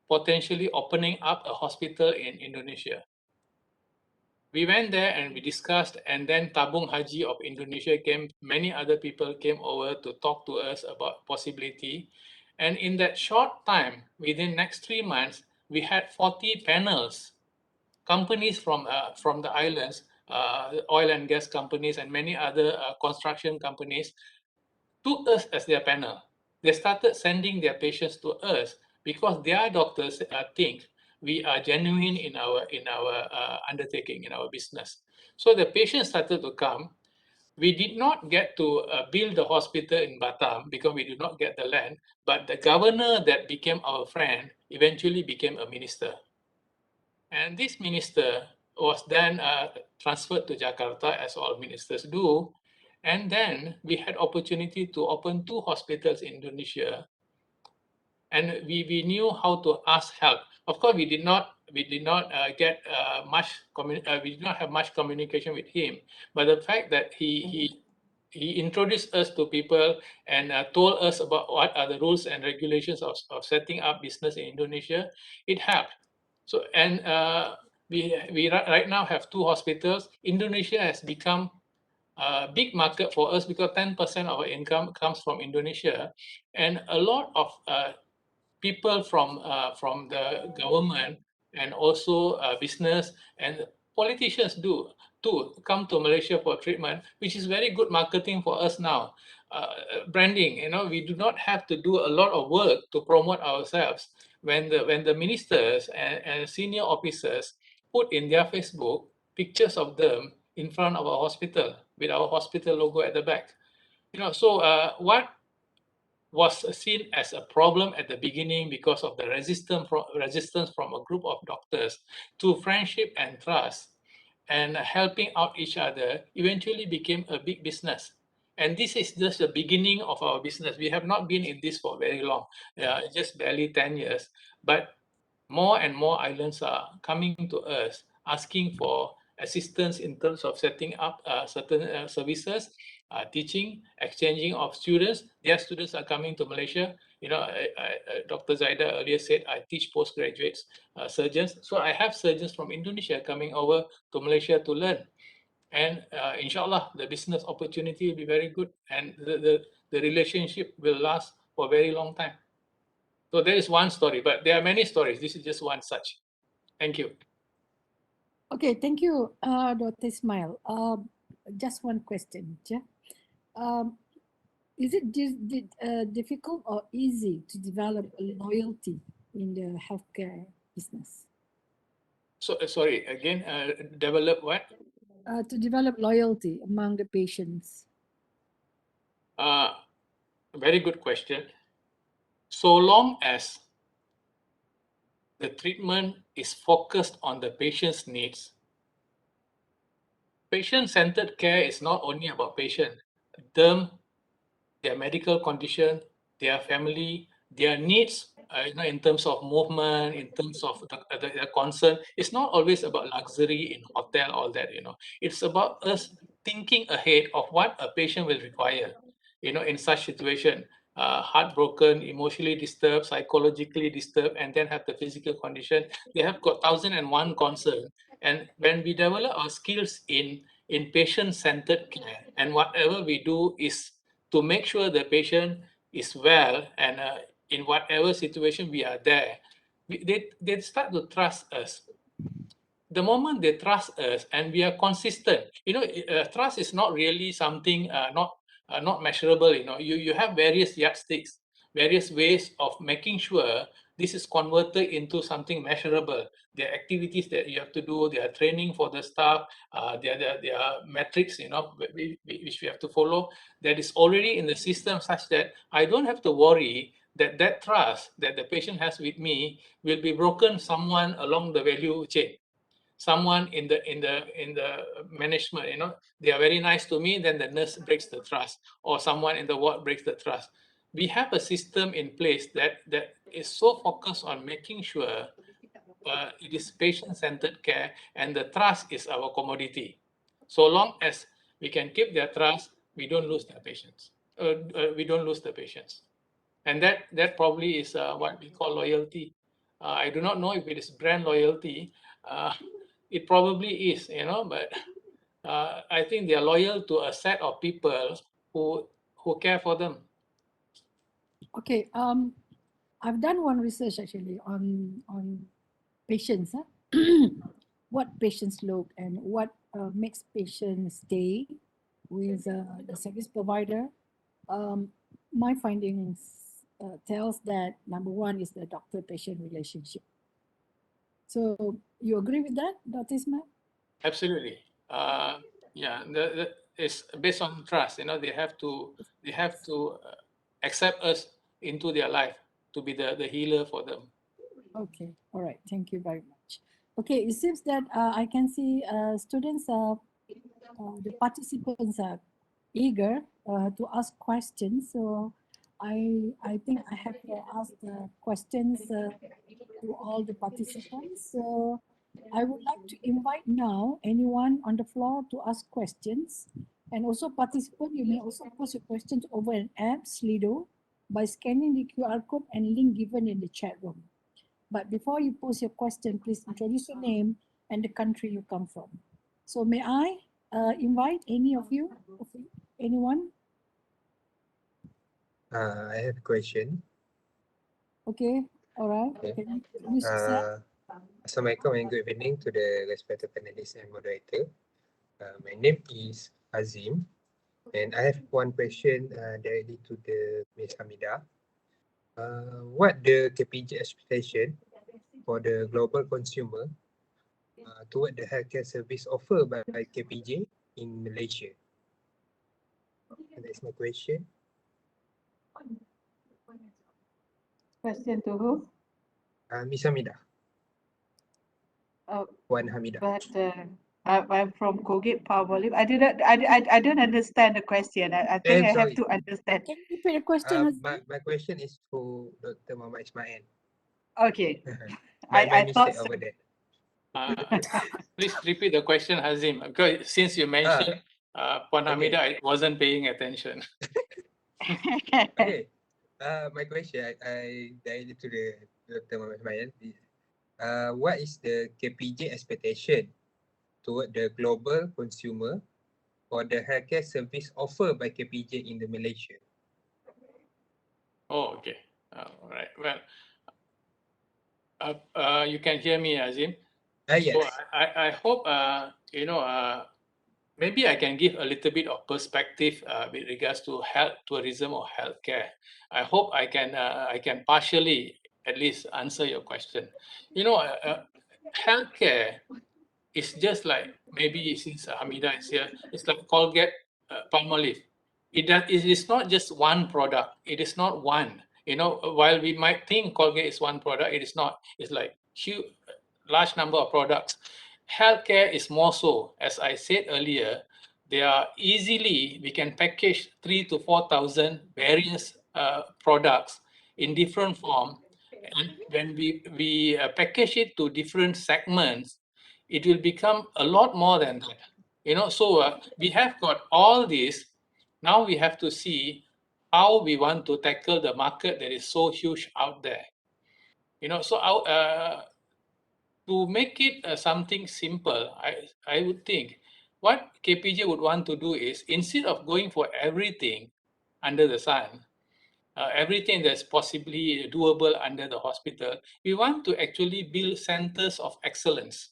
potentially opening up a hospital in Indonesia. We went there and we discussed, and then Tabung Haji of Indonesia came. Many other people came over to talk to us about possibility. And in that short time, within next 3 months, we had 40 panels, companies from the islands, oil and gas companies, and many other construction companies took us as their panel. They started sending their patients to us because their doctors think we are genuine in our undertaking, in our business. So the patients started to come. We did not get to build the hospital in Batam because we did not get the land, but the governor that became our friend eventually became a minister. And this minister was then transferred to Jakarta, as all ministers do. And then we had opportunity to open 2 hospitals in Indonesia. And we knew how to ask help. Of course, we did not get we did not have much communication with him. But the fact that he introduced us to people and told us about what are the rules and regulations of setting up business in Indonesia, it helped. So, and we right now have 2 hospitals. Indonesia has become a big market for us because 10% of our income comes from Indonesia, and a lot of people from the government and also business and politicians do too come to Malaysia for treatment, which is very good marketing for us now. Branding, we do not have to do a lot of work to promote ourselves. When the ministers and senior officers put in their Facebook pictures of them in front of our hospital with our hospital logo at the back. So what was seen as a problem at the beginning because of the resistance from a group of doctors to friendship and trust and helping out each other eventually became a big business. And this is just the beginning of our business. We have not been in this for very long, just barely 10 years. But more and more islands are coming to us asking for assistance in terms of setting up certain services, teaching, exchanging of students. Their students are coming to Malaysia. Dr. Zaida earlier said I teach postgraduates, surgeons. So I have surgeons from Indonesia coming over to Malaysia to learn. And inshallah, the business opportunity will be very good and the relationship will last for a very long time. So there is one story, but there are many stories. This is just one such. Thank you. Okay, thank you, Dr. Ismail. Just one question. Yeah. Is it difficult or easy to develop loyalty in the healthcare business? So sorry, again, develop what? To develop loyalty among the patients. Very good question. So long as the treatment is focused on the patient's needs, patient-centered care is not only about patient, them, their medical condition, their family, their needs, in terms of movement, in terms of the concern. It's not always about luxury in hotel, all that, It's about us thinking ahead of what a patient will require, in such situation. Heartbroken, emotionally disturbed, psychologically disturbed, and then have the physical condition. They have got 1,001 concern. And when we develop our skills in patient-centered care, and whatever we do is to make sure the patient is well and in whatever situation we are there, they start to trust us. The moment they trust us and we are consistent, trust is not really something not measurable. You have various yardsticks, various ways of making sure this is converted into something measurable. There are activities that you have to do, there are training for the staff, there are metrics, which we have to follow, that is already in the system such that I don't have to worry that trust that the patient has with me will be broken someone along the value chain, someone in the management. They are very nice to me, then the nurse breaks the trust, or someone in the ward breaks the trust. We have a system in place that is so focused on making sure it is patient-centered care, and the trust is our commodity. So long as we can keep their trust, we don't lose their patients. We don't lose the patients, and that probably is what we call loyalty. I do not know if it is brand loyalty. It probably is, but I think they are loyal to a set of people who care for them. Okay, I've done one research actually on patients. What patients look and what makes patients stay with the service provider. My findings tells that number one is the doctor-patient relationship. So you agree with that, Dr. Ismail? Absolutely. Yeah, it's based on trust. They have to accept us into their life to be the healer for them. Okay, all right. Thank you very much. Okay, it seems that I can see students are, the participants are eager to ask questions. So I think I have to ask the questions to all the participants. So I would like to invite now anyone on the floor to ask questions. And also participant, you may also post your questions over an app, Slido, by scanning the QR code and link given in the chat room. But before you post your question, please introduce your name and the country you come from. So may I invite any of you, anyone? I have a question. Okay, all right. Okay. Can you start? Assalamualaikum and good evening to the respected panelists and moderator. My name is Azim, and I have one question directly to the Ms. Hamida. What the KPJ expectation for the global consumer toward the healthcare service offered by KPJ in Malaysia? And that's my question. Question to who? Ms. Hamida. Oh, Wan Hamida. but I'm from Colgate Palmolive. I don't understand the question. I think I have Sorry. to understand. Can you repeat the question? My question is for Dr. Muhammad Ismail. Okay. My I thought mistake so. over there. Please repeat the question, Hazim, because since you mentioned Puan okay. Hamida, I wasn't paying attention. Okay. My question, I directed to the Dr. Muhammad Ismail. What is the KPJ expectation toward the global consumer for the healthcare service offered by KPJ in the Malaysia? Oh, okay. All right. Well, you can hear me, Azim. Yes. So I hope maybe I can give a little bit of perspective with regards to health tourism or healthcare. I hope I can partially at least answer your question. Healthcare is just like, maybe since Hamida is here, it's like Colgate Palmolive. It is not just one product. It is not one. While we might think Colgate is one product, it is not. It's like huge, large number of products. Healthcare is more so. As I said earlier, we can package 3,000 to 4,000 various products in different form, and when we package it to different segments, it will become a lot more than that. So we have got all this. Now we have to see how we want to tackle the market that is so huge out there. So to make it something simple, I would think what KPJ would want to do is, instead of going for everything under the sun, everything that's possibly doable under the hospital, we want to actually build centers of excellence.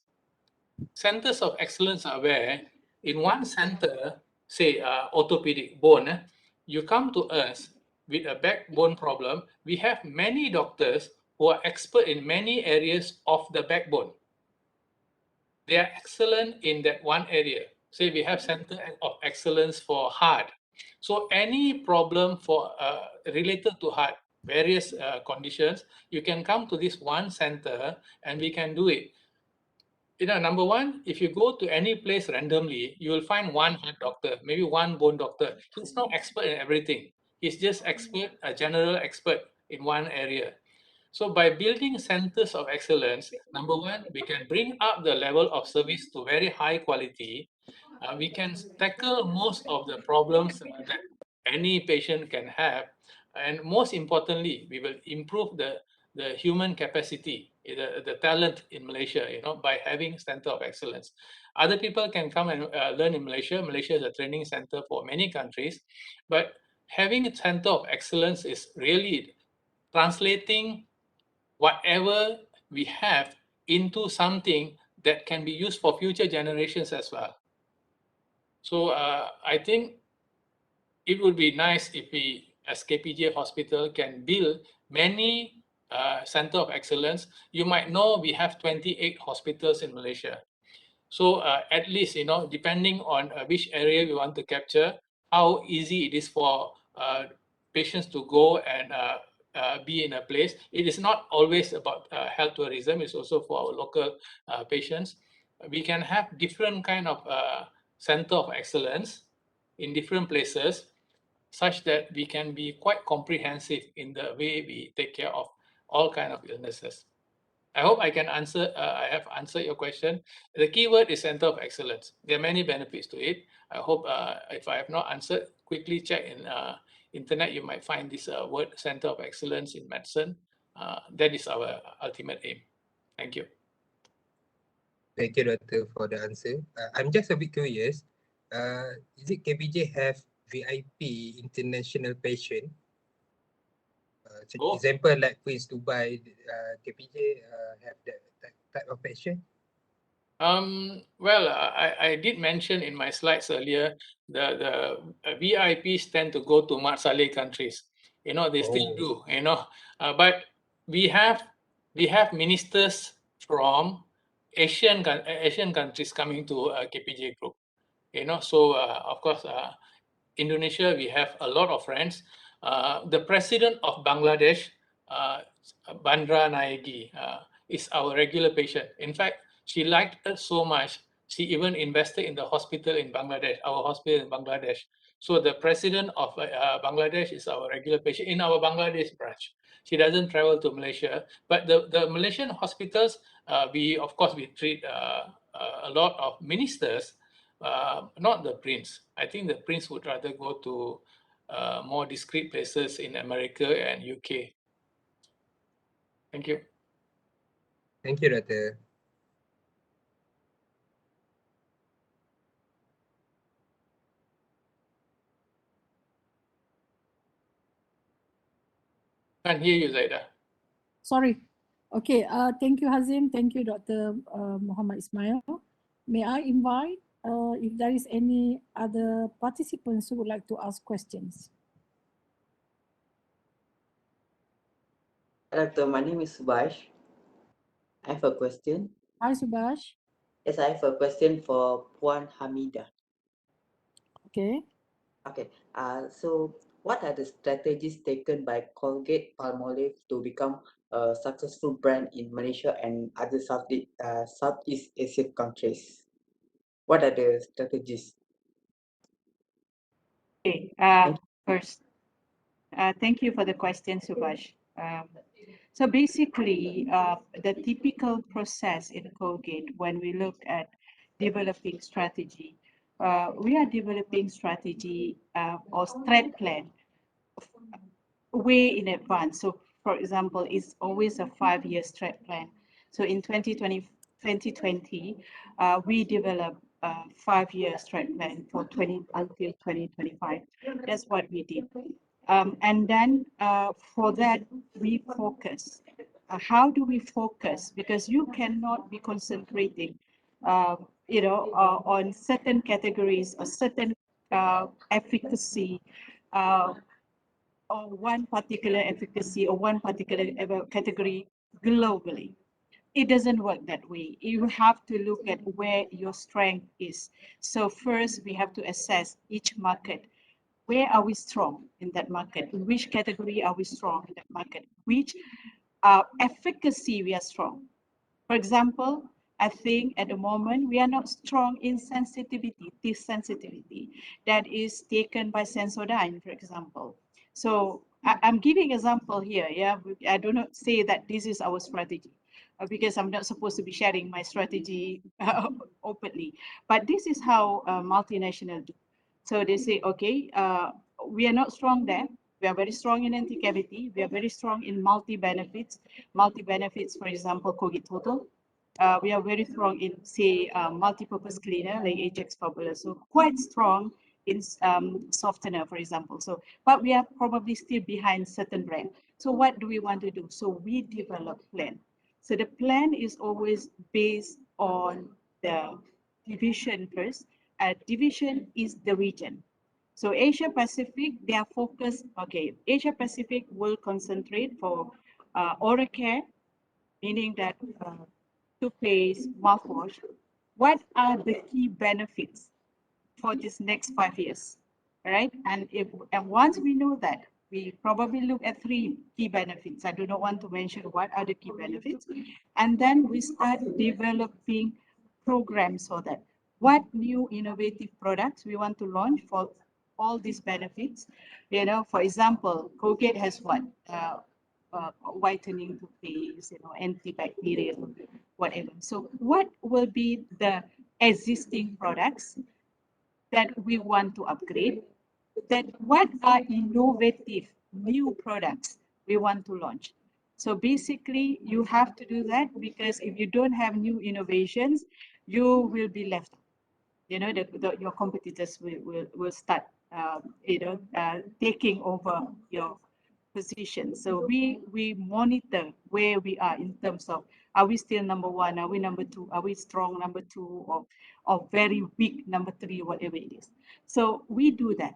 Centers of excellence are where, in one center, say orthopedic bone, you come to us with a backbone problem. We have many doctors who are expert in many areas of the backbone. They are excellent in that one area. Say we have center of excellence for heart. So any problem for related to heart, various conditions, you can come to this one center and we can do it. Number one, if you go to any place randomly, you will find one heart doctor, maybe one bone doctor. He's not expert in everything. He's just a general expert in one area. So by building centers of excellence, number one, we can bring up the level of service to very high quality. We can tackle most of the problems that any patient can have. And most importantly, we will improve the human capacity, the talent in Malaysia, by having center of excellence. Other people can come and learn in Malaysia. Malaysia is a training center for many countries. But having a center of excellence is really translating whatever we have into something that can be used for future generations as well. So I think it would be nice if we, as KPJ Hospital, can build many center of excellence. You might know we have 28 hospitals in Malaysia. So at least, depending on which area we want to capture, how easy it is for patients to go and be in a place. It is not always about health tourism. It's also for our local patients. We can have different kind of center of excellence in different places, such that we can be quite comprehensive in the way we take care of all kind of illnesses. I hope I can answer. I have answered your question. The keyword is center of excellence. There are many benefits to it. I hope if I have not answered, quickly check in internet. You might find this word center of excellence in medicine. That is our ultimate aim. Thank you. Thank you, Doctor, for the answer. I'm just a bit curious. Is it KBJ have VIP international patient? Oh, Example like Prince Dubai, KPJ have that type of patient? well, I did mention in my slides earlier, the VIPs tend to go to Mat Salleh countries. You know, they still Oh, do, you know, but we have ministers from Asian countries coming to KPJ group. You know, so of course, Indonesia, we have a lot of friends. The president of Bangladesh, uh, Bandra Naegi, is our regular patient. In fact, she liked us so much, she even invested in the hospital in Bangladesh, our hospital in Bangladesh. So the president of Bangladesh is our regular patient in our Bangladesh branch. She doesn't travel to Malaysia, but the Malaysian hospitals, we of course we treat a lot of ministers, not the prince. I think the prince would rather go to more discreet places in America and UK. Thank you. thank you, Doctor. Can't hear you, Zaida. Sorry. Okay, thank you, Hazim. Thank you, Dr. Muhammad Ismail. May I invite if there is any other participants who would like to ask questions? Doctor, my name is Subhash. I have a question. Hi, Subhash. Yes, I have a question for Puan Hamida. Okay. Okay. So what are the strategies taken by Colgate Palmolive to become a successful brand in Malaysia and other Southeast Asian countries? What are the strategies? Okay, Thank first, thank you for the question, Subhash. So basically, the typical process in Colgate when we look at developing strategy, we are developing strategy or strat plan way in advance. So for example, it's always a 5-year strat plan. So in 2020, we developed a 5-year strat plan for 20 until 2025. That's what we did. And then for that, we focus. How do we focus? Because you cannot be concentrating, on certain categories or certain efficacy, or one particular efficacy or one particular category globally. It doesn't work that way. You have to look at where your strength is. So first, we have to assess each market. Where are we strong in that market? In which category are we strong in that market? Which efficacy we are strong? For example, I think at the moment we are not strong in sensitivity, this sensitivity that is taken by Sensodyne, for example. So I'm giving example here. Yeah, I do not say that this is our strategy because I'm not supposed to be sharing my strategy openly. But this is how multinational do. So they say, okay, we are not strong there. We are very strong in anti-cavity. We are very strong in multi-benefits. Multi-benefits, for example, Colgate Total. We are very strong in, say, multi-purpose cleaner like Ajax Fabulous. So quite strong in softener, for example. So, but we are probably still behind certain brand. So what do we want to do? So we develop plan. So the plan is always based on the division first. Division is the region. So Asia Pacific, they are focused, okay, Asia Pacific will concentrate for oral care, meaning that toothpaste, mouthwash. What are the key benefits for this next 5 years, right? And once we know that, we probably look at 3 key benefits. I do not want to mention what are the key benefits, and then we start developing programs for that. What new innovative products we want to launch for all these benefits? You know, for example, Colgate has what? Whitening toothpaste, antibacterial, whatever. So what will be the existing products that we want to upgrade? That what are innovative new products we want to launch? So basically, you have to do that because if you don't have new innovations, you will be left out. You know, your competitors will start, taking over your position. So we monitor where we are in terms of, are we still number one? Are we number two? Are we strong number two, or very weak number three, whatever it is. So we do that.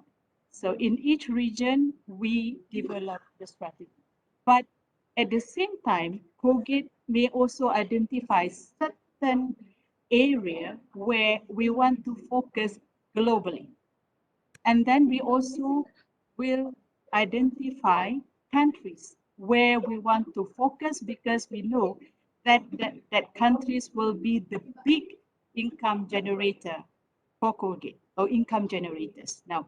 So in each region, we develop the strategy. But at the same time, Colgate may also identify certain area where we want to focus globally. And then we also will identify countries where we want to focus because we know that countries will be the big income generator for Colgate or income generators. Now,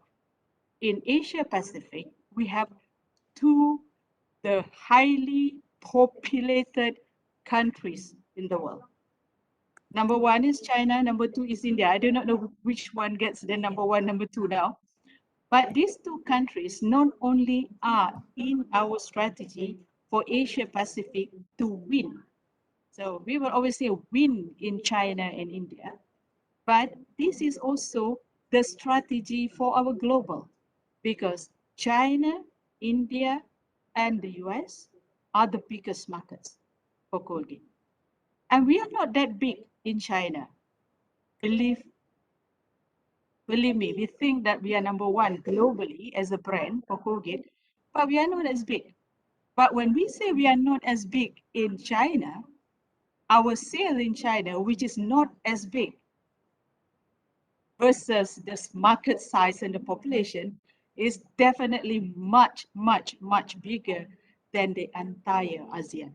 in Asia Pacific, we have two the highly populated countries in the world. Number one is China, number two is India. I do not know which one gets the number one, number two now. But these two countries not only are in our strategy for Asia Pacific to win. So we will always say win in China and India. But this is also the strategy for our global, because China, India, and the US are the biggest markets for Colgate. And we are not that big in China. Believe Believe me, we think that we are number one globally as a brand for Colgate, but we are not as big. But when we say we are not as big in China, our sale in China, which is not as big versus this market size and the population, is definitely much, much, much bigger than the entire ASEAN.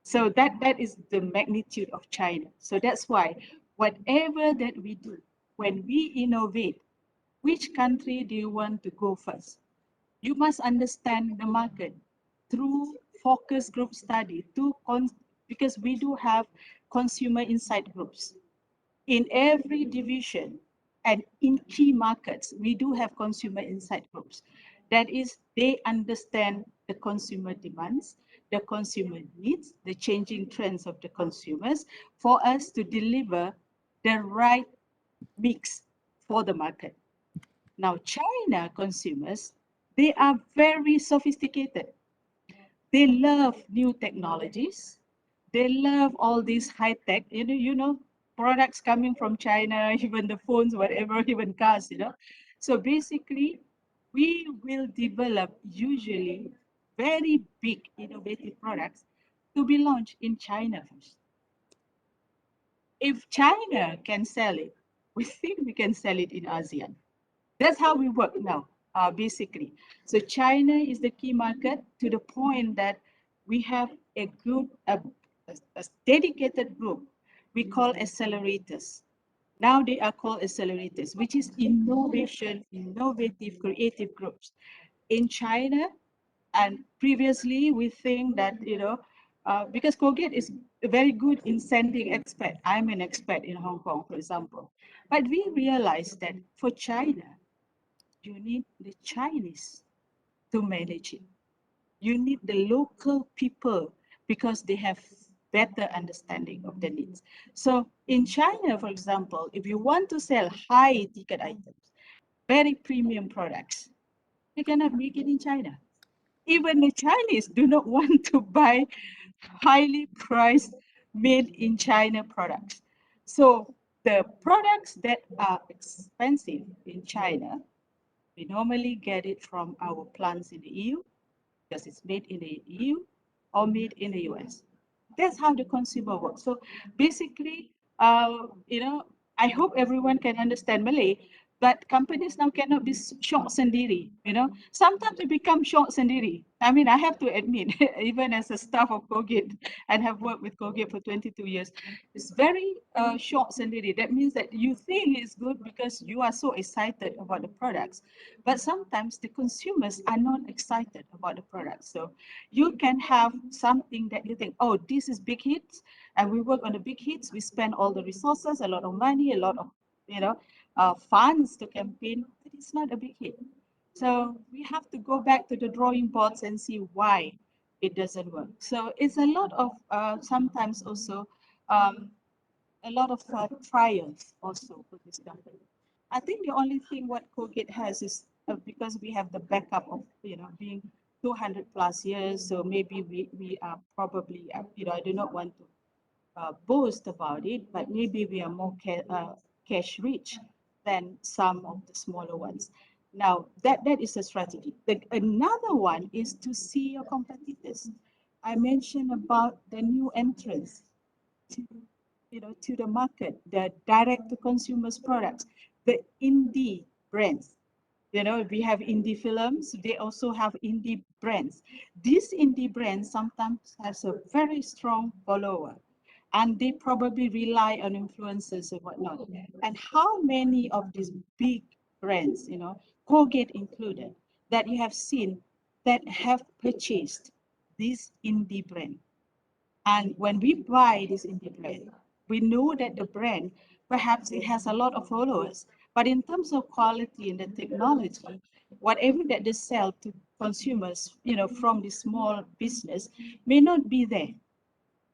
So that is the magnitude of China. So that's why whatever that we do, when we innovate, which country do you want to go first? You must understand the market through focus group study, because we do have consumer insight groups. In every division and in key markets, we do have consumer insight groups. That is, they understand the consumer demands, the consumer needs, the changing trends of the consumers for us to deliver the right mix for the market. Now, China consumers, they are very sophisticated. They love new technologies. They love all these high tech, products coming from China, even the phones, whatever, even cars, So basically, we will develop usually very big innovative products to be launched in China first. If China can sell it, we think we can sell it in ASEAN. That's how we work now, basically. So China is the key market to the point that we have a group, a dedicated group we call accelerators. Now they are called accelerators, which is innovative, creative groups. In China, and previously we think that, because Colgate is very good in sending experts. I'm an expert in Hong Kong, for example. But we realized that for China, you need the Chinese to manage it. You need the local people because they have better understanding of the needs. So in China, for example, if you want to sell high ticket items, very premium products, you cannot make it in China. Even the Chinese do not want to buy highly priced made in China products. So the products that are expensive in China, we normally get it from our plants in the EU because it's made in the EU or made in the US. That's how the consumer works. So basically, I hope everyone can understand Malay, but companies now cannot be short sendiri. Sometimes we become short sendiri. I mean, I have to admit, even as a staff of Colgate and have worked with Colgate for 22 years, it's very short sendiri. That means that you think it's good because you are so excited about the products, but sometimes the consumers are not excited about the products. So you can have something that you think, oh, this is big hits, and we work on the big hits. We spend all the resources, a lot of money, a lot of funds to campaign, but it's not a big hit. So we have to go back to the drawing boards and see why it doesn't work. So it's a lot of sometimes also um, a lot of trials also for this company. I think the only thing what Colgate has is because we have the backup of being 200 plus years, so maybe we are probably I do not want to boast about it, but maybe we are more cash rich than some of the smaller ones. Now that is a strategy. Another one is to see your competitors. I mentioned about the new entrants to to the market, the direct to consumers products, the indie brands. We have indie films, they also have indie brands. These indie brands sometimes has a very strong follower, and they probably rely on influencers and whatnot. And how many of these big brands, Colgate included, that you have seen that have purchased this indie brand? And when we buy this indie brand, we know that the brand, perhaps it has a lot of followers, but in terms of quality and the technology, whatever that they sell to consumers, from the small business may not be there.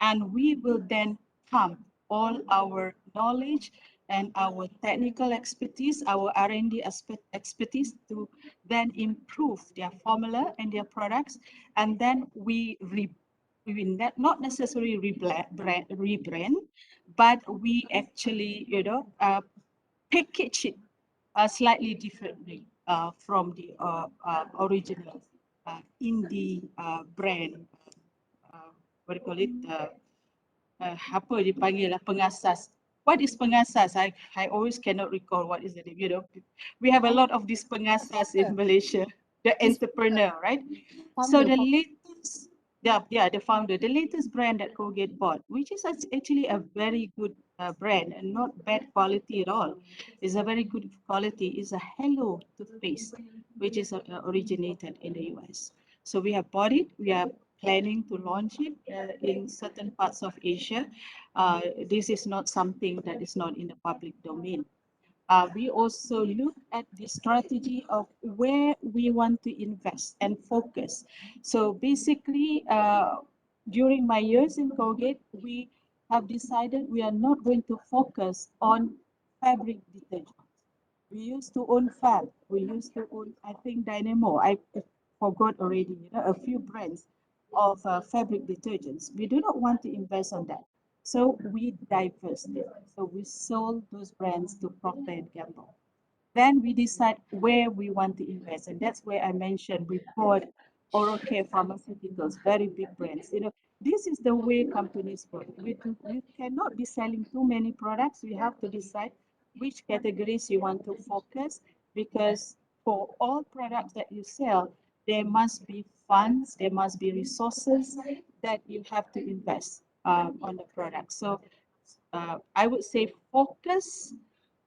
And we will then pump all our knowledge and our technical expertise, our R&D expertise to then improve their formula and their products. And then we not necessarily rebrand, but we actually, package it slightly differently from the original indie brand. What do you call it? Apa dipanggil lah, pengasas. What is pengasas? I always cannot recall what is it. We have a lot of these pengasas in Malaysia. The entrepreneur, right? So the latest, yeah, the founder, the latest brand that Colgate bought, which is actually a very good brand and not bad quality at all. It's a very good quality. Is a Hello toothpaste, which is originated in the US. So we have bought it. We are planning to launch it in certain parts of Asia. This is not something that is not in the public domain. We also look at the strategy of where we want to invest and focus. So basically, during my years in Colgate, we have decided we are not going to focus on fabric detergent. We used to own Fab. We used to own, I think, Dynamo. I forgot already, a few brands of fabric detergents. We do not want to invest on that. So we divested. So we sold those brands to Procter and Gamble. Then we decide where we want to invest. And that's where I mentioned we bought oral care pharmaceuticals, very big brands. This is the way companies work. We cannot be selling too many products. We have to decide which categories you want to focus, because for all products that you sell, there must be funds, there must be resources that you have to invest on the product. So I would say focus,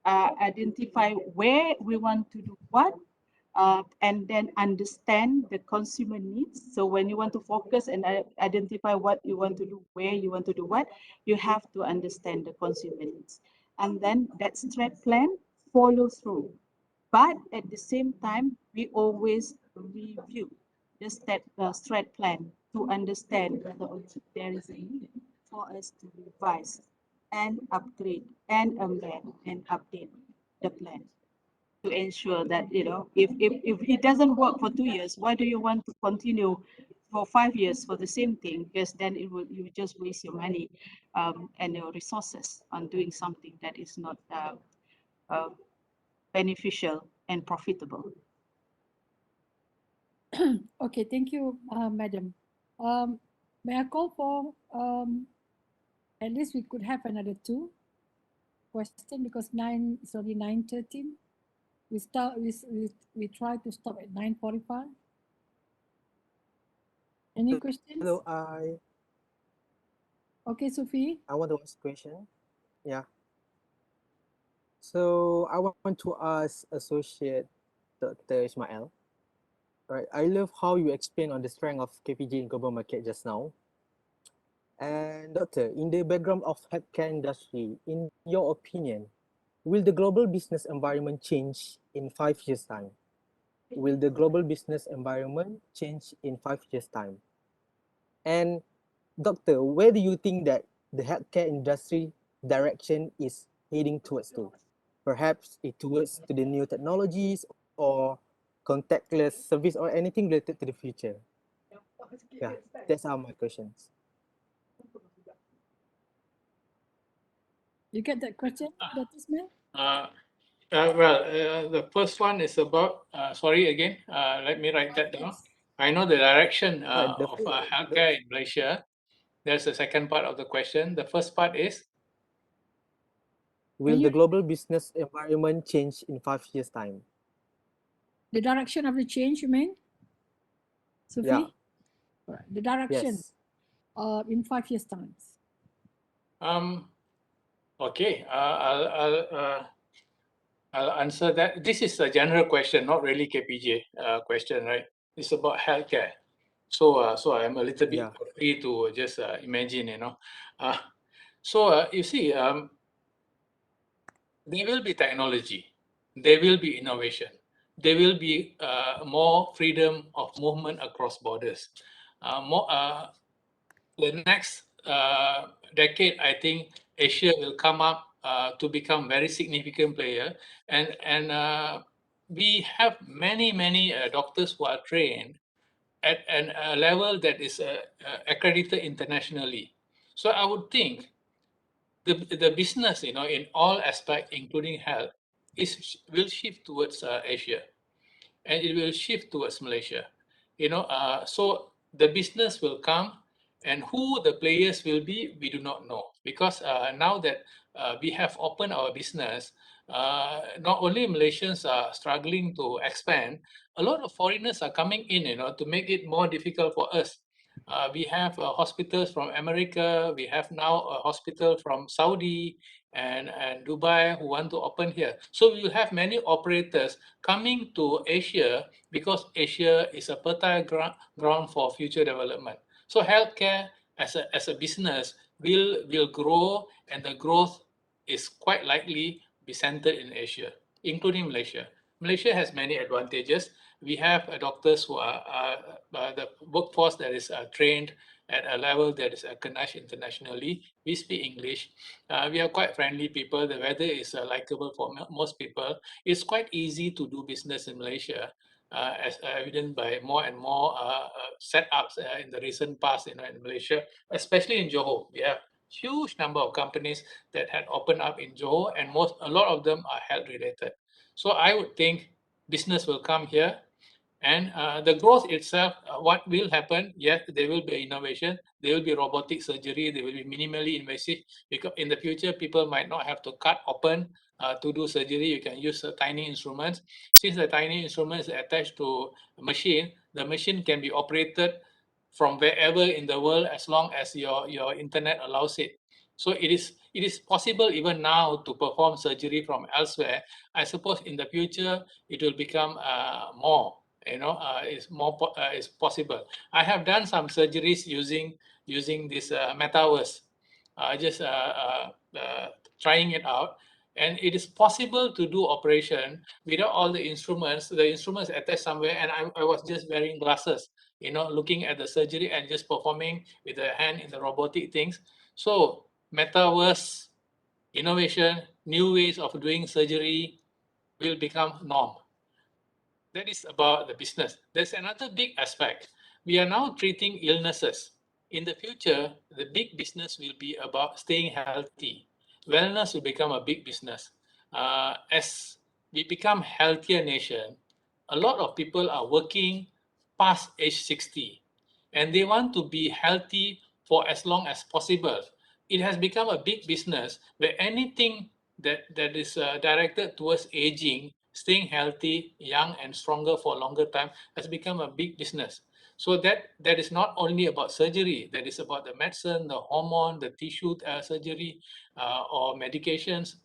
identify where we want to do what, and then understand the consumer needs. So when you want to focus and identify what you want to do, where you want to do what, you have to understand the consumer needs. And then that strat plan follow through. But at the same time, we always review the strat plan to understand whether there is a need for us to revise and upgrade and amend and update the plan to ensure that, if it doesn't work for 2 years, why do you want to continue for 5 years for the same thing? Because then you just waste your money and your resources on doing something that is not uh, beneficial and profitable. Okay, thank you, Madam. May I call for at least we could have another two question, because it's already 9:13. We try to stop at 9:45. Any questions? Hello, Okay, Sophie. I want to ask a question. Yeah. So I want to ask Associate Dr. Ismail. Right. I love how you explain on the strength of KPG in global market just now. And Doctor, in the background of healthcare industry, in your opinion, will the global business environment change in 5 years' time? Will the global business environment change in 5 years' time? And doctor, where do you think that the healthcare industry direction is heading towards to? Perhaps it towards to the new technologies or contactless service or anything related to the future? Yeah, that's all my questions. You get that question, Dr. Ismail? Uh, the first one is about, sorry again, let me write that down. Yes. I know the direction Right, of healthcare in Malaysia. There's the second part of the question. The first part is, will Can the you global business environment change in 5 years' time? the direction of the change, you mean, Yeah, Sophie? Right. The direction yes. in 5 years' times. um, okay, I'll answer that. This is a general question, not really KPJ question, right? It's about healthcare. So I'm a little bit Yeah, free to just imagine, you know. Uh, you see, there will be technology, there will be innovation, there will be more freedom of movement across borders. More, the next decade, I think Asia will come up to become very significant player, and we have many doctors who are trained at a level that is accredited internationally. So I would think the business, you know, in all aspects, including health, will shift towards Asia, and it will shift towards Malaysia. You know, so the business will come, and who the players will be, we do not know, because now that we have opened our business, not only Malaysians are struggling to expand, a lot of foreigners are coming in, you know, to make it more difficult for us. We have hospitals from America. We have now a hospital from Saudi and Dubai who want to open here. So we will have many operators coming to Asia because Asia is a fertile ground for future development. So healthcare as a business will grow, and the growth is quite likely be centered in Asia, including Malaysia. Malaysia has many advantages. We have doctors who are the workforce that is trained at a level that is recognized internationally. We speak English. We are quite friendly people. The weather is likable for most people. It's quite easy to do business in Malaysia, as evident by more and more setups in the recent past, you know, in Malaysia, especially in Johor. We have huge number of companies that had opened up in Johor, and a lot of them are health related. So I would think business will come here, and the growth itself, what will happen? Yes, there will be innovation. There will be robotic surgery. There will be minimally invasive, because in the future, people might not have to cut open to do surgery. You can use tiny instruments. Since the tiny instrument is attached to a machine, the machine can be operated from wherever in the world as long as your internet allows it. So it is possible even now to perform surgery from elsewhere. I suppose in the future it will become more, you know, is possible. I have done some surgeries using this metaverse, just trying it out, and it is possible to do operation without all the instruments. The instruments attached somewhere, and I was just wearing glasses, you know, looking at the surgery and just performing with the hand in the robotic things. So metaverse, innovation, new ways of doing surgery will become norm. That is about the business. There's another big aspect. We are now treating illnesses. In the future, the big business will be about staying healthy. Wellness will become a big business. As we become healthier nation, a lot of people are working past age 60, and they want to be healthy for as long as possible. It has become a big business where anything that is directed towards aging, staying healthy, young and stronger for a longer time has become a big business. So that is not only about surgery, that is about the medicine, the hormone, the tissue surgery, or medications,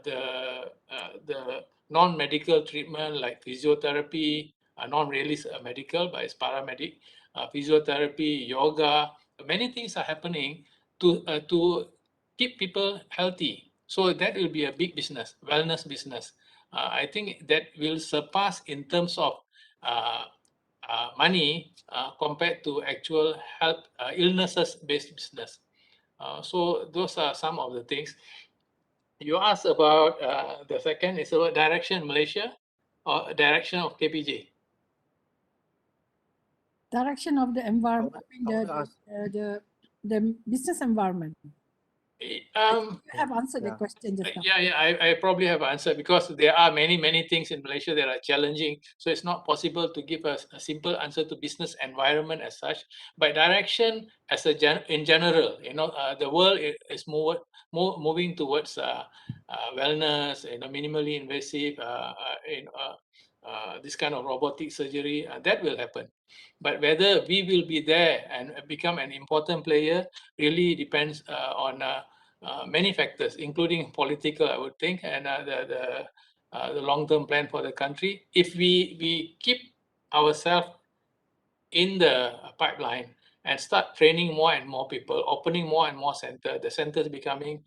the non-medical treatment like physiotherapy, non really medical, but it's paramedic, physiotherapy, yoga. Many things are happening to keep people healthy. So that will be a big business, wellness business. I think that will surpass in terms of uh, money compared to actual health illnesses-based business. So those are some of the things. You asked about the second is about direction Malaysia or direction of KPJ. Direction of the environment, I want to ask. the business environment. You have answered the Yeah. question just now. Yeah, I probably have answered because there are many things in Malaysia that are challenging. So it's not possible to give a simple answer to business environment as such. But direction as in general, the world is moving towards wellness, minimally invasive, this kind of robotic surgery. That will happen. But whether we will be there and become an important player really depends on many factors, including political, I would think, and the long-term plan for the country. If we keep ourselves in the pipeline and start training more and more people, opening more and more centers, the centers becoming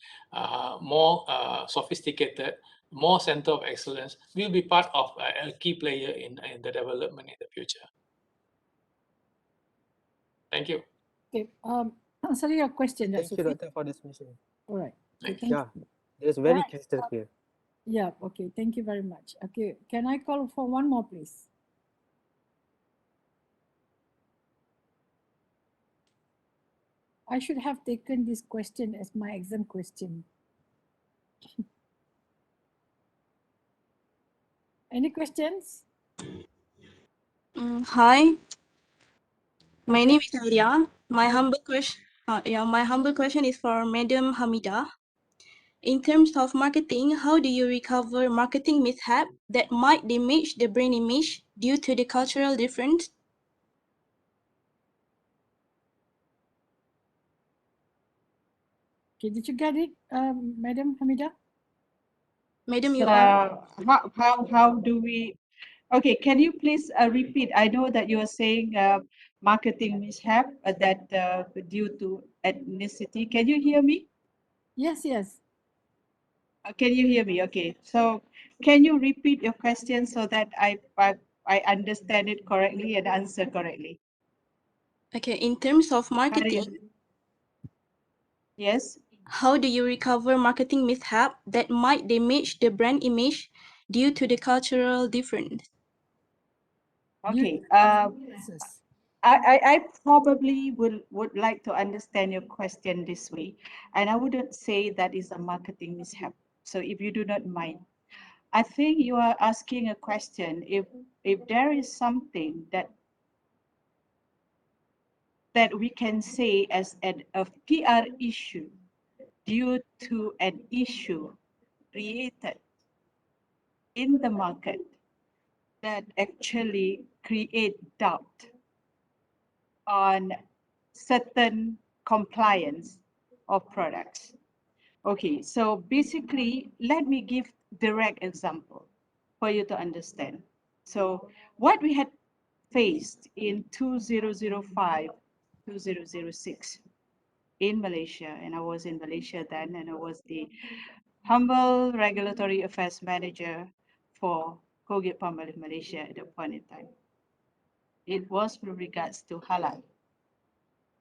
more sophisticated, more center of excellence, we'll be part of a key player in the development in the future. Thank you. Okay, answering your question, Thank you, Sophie. Doctor, for this mission. All right. Okay, thank Yeah, you. it's very Right. crystal clear. Yeah, okay, thank you very much. Okay, can I call for one more, please? I should have taken this question as my exam question. Any questions? Hi, my Okay. name is Alia. My humble question is for Madam Hamida. In terms of marketing, how do you recover marketing mishap that might damage the brand image due to the cultural difference? Okay, did you get it, Madam Hamida? Madam, you are. How do we? Okay, can you please repeat? I know that you are saying marketing mishap that due to ethnicity. Can you hear me? Yes, yes. Can you hear me? Okay. So can you repeat your question so that I understand it correctly and answer correctly? Okay, in terms of Hari- marketing, Yes. how do you recover marketing mishap that might damage the brand image due to the cultural difference? Okay. Differences. I probably would like to understand your question this way, and I wouldn't say that is a marketing mishap. So if you do not mind, I think you are asking a question if there is something that we can say as a PR issue due to an issue created in the market that actually create doubt on certain compliance of products. Okay, so basically, let me give direct example for you to understand. So what we had faced in 2005, 2006 in Malaysia, and I was in Malaysia then, and I was the humble regulatory affairs manager for Colgate-Palmolive Malaysia at that point in time. It was with regards to halal.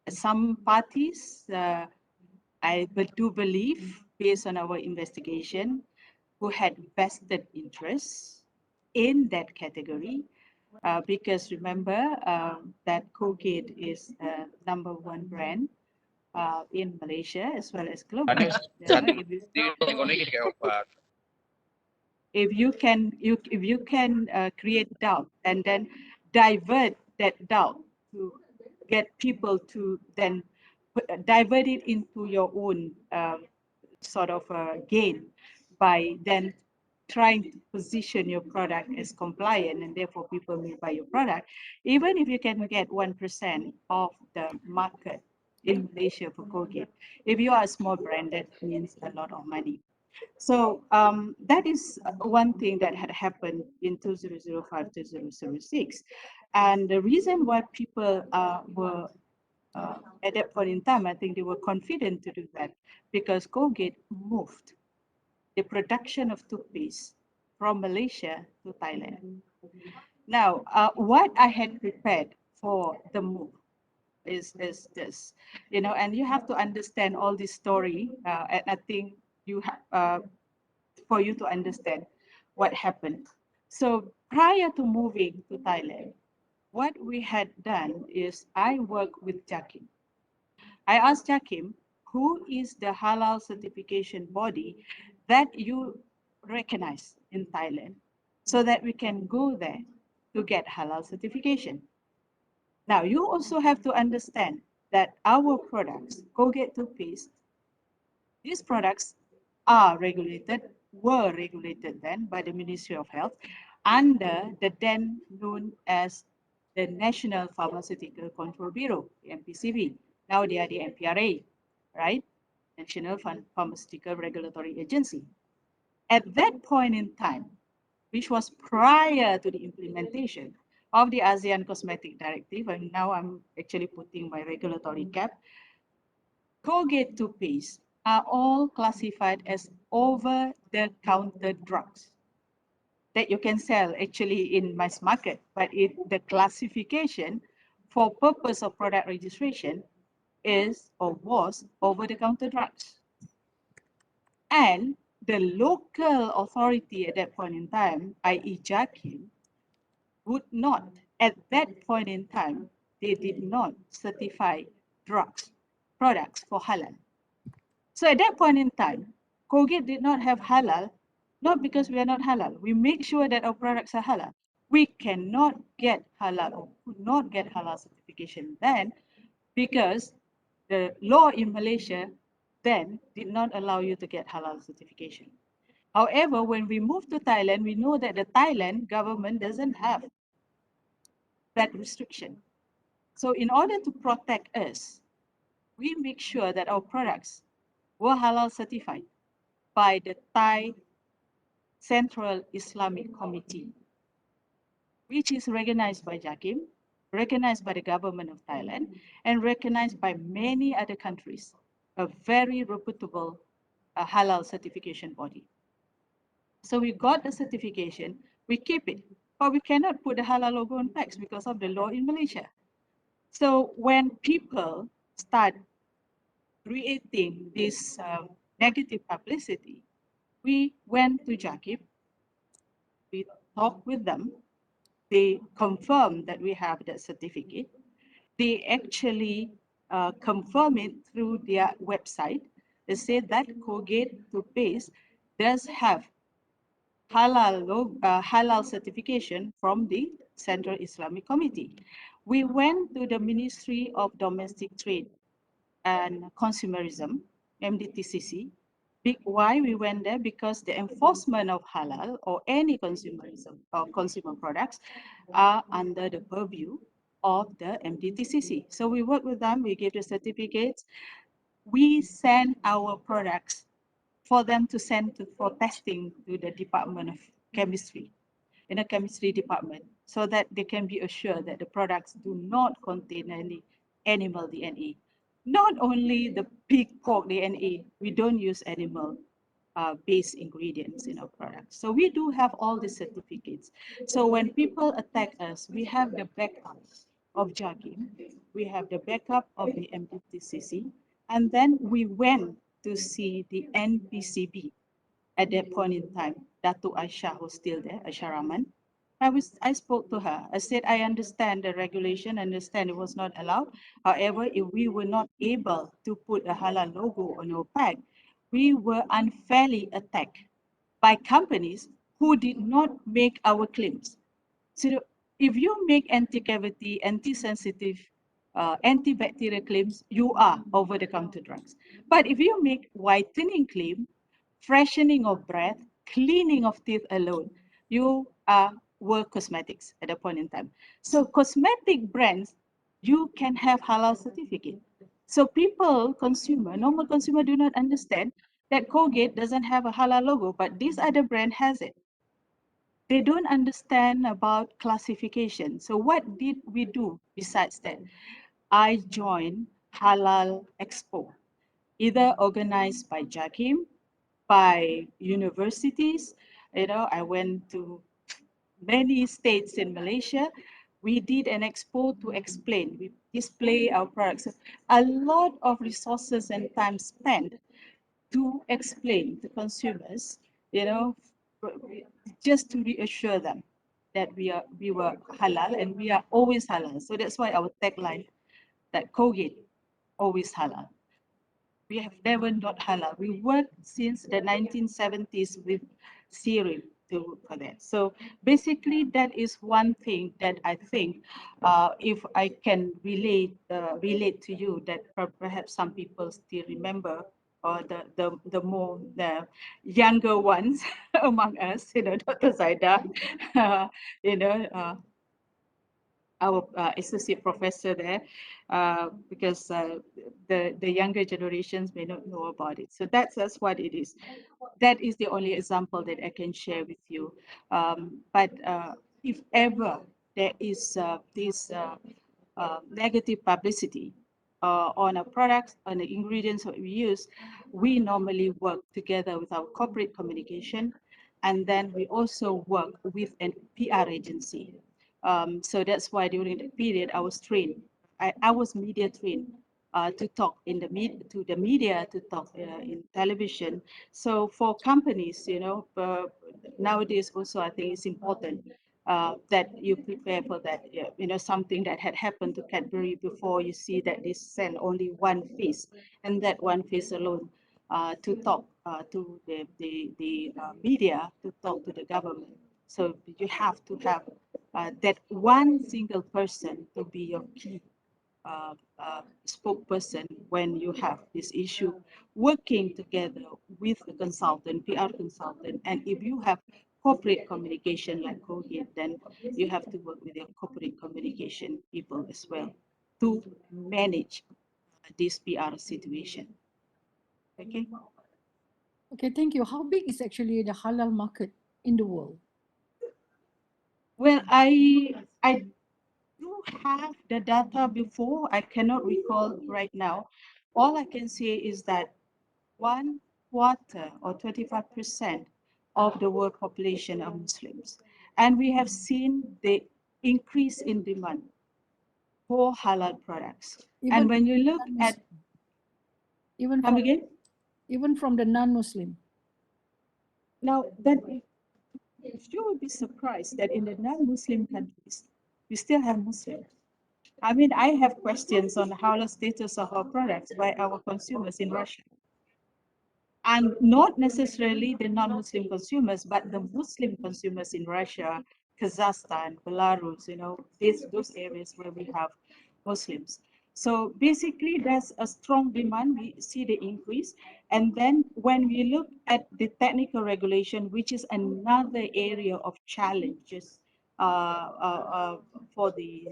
Some parties, I do believe, based on our investigation, who had vested interests in that category, because remember that Colgate is the #1 brand in Malaysia as well as globally. If you can create doubt and then divert that doubt to get people to then divert it into your own sort of gain by then trying to position your product as compliant and therefore people will buy your product, even if you can get 1% of the market in Malaysia for Colgate. If you are a small brand, that means a lot of money. So that is one thing that had happened in 2005 to 2006. And the reason why people were at that point in time, I think they were confident to do that because Colgate moved the production of toothpaste from Malaysia to Thailand. Now, what I had prepared for the move is this, and you have to understand all this story, and I think you have for you to understand what happened. So prior to moving to Thailand, what we had done is I worked with Jakim. I asked Jakim, who is the halal certification body that you recognize in Thailand so that we can go there to get halal certification. Now, you also have to understand that our products, Colgate toothpaste, these products were regulated then by the Ministry of Health under the then known as the National Pharmaceutical Control Bureau, the NPCB. Now they are the NPRA, right? National Pharmaceutical Regulatory Agency. At that point in time, which was prior to the implementation of the ASEAN Cosmetic Directive, and now I'm actually putting my regulatory cap, Colgate toothpaste are all classified as over-the-counter drugs that you can sell actually in mass market, but the classification for purpose of product registration is or was over-the-counter drugs. And the local authority at that point in time, i.e. Jakim, would not, at that point in time, they did not certify products for halal. So at that point in time, Colgate did not have halal, not because we are not halal. We make sure that our products are halal. We cannot get halal or could not get halal certification then because the law in Malaysia then did not allow you to get halal certification. However, when we moved to Thailand, we know that the Thailand government doesn't have that restriction. So in order to protect us, we make sure that our products were halal certified by the Thai Central Islamic Committee, which is recognized by Jakim, recognized by the government of Thailand, and recognized by many other countries, a very reputable halal certification body. So we got the certification, we keep it, but we cannot put the halal logo on packs because of the law in Malaysia. So when people start creating this negative publicity, we went to Jakim, we talked with them, they confirm that we have that certificate. They actually confirm it through their website. They say that Colgate toothpaste does have halal certification from the Central Islamic Committee. We went to the Ministry of Domestic Trade and Consumerism, MDTCC. Why we went there? Because the enforcement of halal or any consumerism or consumer products are under the purview of the MDTCC. So we work with them, we give the certificates, we send our products for them to send for testing to the Department of Chemistry, in a chemistry department, so that they can be assured that the products do not contain any animal DNA. Not only the pig pork DNA, we don't use animal based ingredients in our products. So we do have all the certificates. So when people attack us, we have the backup of Jakim, we have the backup of the MDTCC, and then we went to see the NPCB at that point in time. Datu Aisyah was still there, Aisyah Rahman. I spoke to her. I said, I understand the regulation, understand it was not allowed. However, if we were not able to put a halal logo on our pack, we were unfairly attacked by companies who did not make our claims. So if you make anti-cavity, anti-sensitive, antibacterial claims, you are over-the-counter drugs. But if you make whitening claim, freshening of breath, cleaning of teeth alone, you were cosmetics at a point in time. So cosmetic brands, you can have halal certificate. So people, normal consumer do not understand that Colgate doesn't have a halal logo, but this other brand has it. They don't understand about classification. So what did we do besides that? I joined Halal Expo, either organized by Jakim, by universities. I went to many states in Malaysia. We did an expo to explain. We display our products. A lot of resources and time spent to explain to consumers, you know, just to reassure them that we were halal and we are always halal. So that's why our tagline that Colgate always halal. We have never not halal. We worked since the 1970s with serum for that. So basically, that is one thing that I think, if I can relate to you, that perhaps some people still remember, or the younger ones among us, Dr. Zaida, you know, our associate professor there, because the younger generations may not know about it. So that's what it is. That is the only example that I can share with you. But if ever there is this negative publicity on our products, on the ingredients that we use, we normally work together with our corporate communication, and then we also work with a PR agency. So that's why during the period I was trained. I was media trained to talk in the to the media, to talk in television. So for companies, nowadays also I think it's important that you prepare for that. Something that had happened to Cadbury before, you see that they send only one face, and that one face alone to talk to the media, to talk to the government. So you have to have that one single person to be your key spokesperson when you have this issue, working together with a consultant, PR consultant. And if you have corporate communication like Colgate, then you have to work with your corporate communication people as well to manage this PR situation. Okay. Okay, thank you. How big is actually the halal market in the world? Well, I do have the data before. I cannot recall right now. All I can say is that 1/4 or 25% of the world population are Muslims. And we have seen the increase in demand for halal products. And when you look at, even come from, again? even from the non-Muslim. Now, then you will be surprised that in the non-Muslim countries, we still have Muslims. I mean, I have questions on the halal status of our products by our consumers in Russia. And not necessarily the non-Muslim consumers, but the Muslim consumers in Russia, Kazakhstan, Belarus, those areas where we have Muslims. So basically, there's a strong demand. We see the increase. And then when we look at the technical regulation, which is another area of challenges for the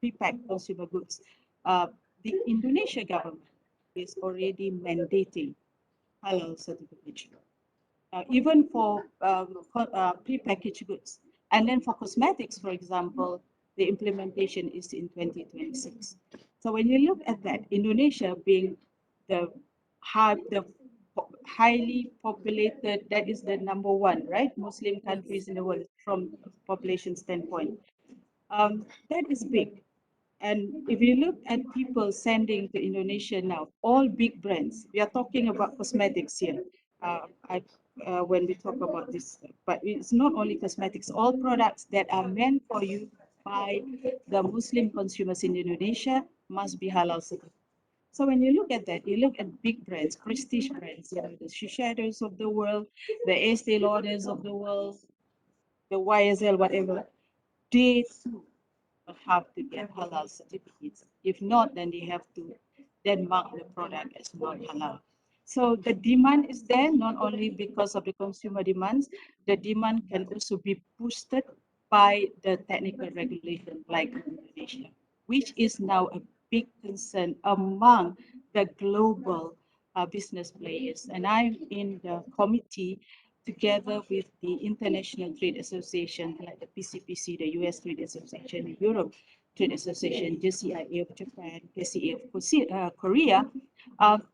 prepacked consumer goods, the Indonesia government is already mandating halal certification, even for prepackaged goods. And then for cosmetics, for example, the implementation is in 2026. So when you look at that, Indonesia being the highly populated, that is the number one, right? Muslim countries in the world from population standpoint. That is big. And if you look at people sending to Indonesia now, all big brands, we are talking about cosmetics here. When we talk about this, but it's not only cosmetics, all products that are meant for you by the Muslim consumers in Indonesia must be halal certified. So when you look at that, you look at big brands, prestige brands, the Shiseidos of the world, the Estee Lauders of the world, the YSL, whatever, they too have to get halal certificates. If not, then they have to then mark the product as not halal. So the demand is there not only because of the consumer demands, the demand can also be boosted by the technical regulation like in Indonesia, which is now a big concern among the global business players. And I'm in the committee together with the International Trade Association, like the PCPC, the US Trade Association, the Europe Trade Association, JCIA of Japan, KCA of Korea,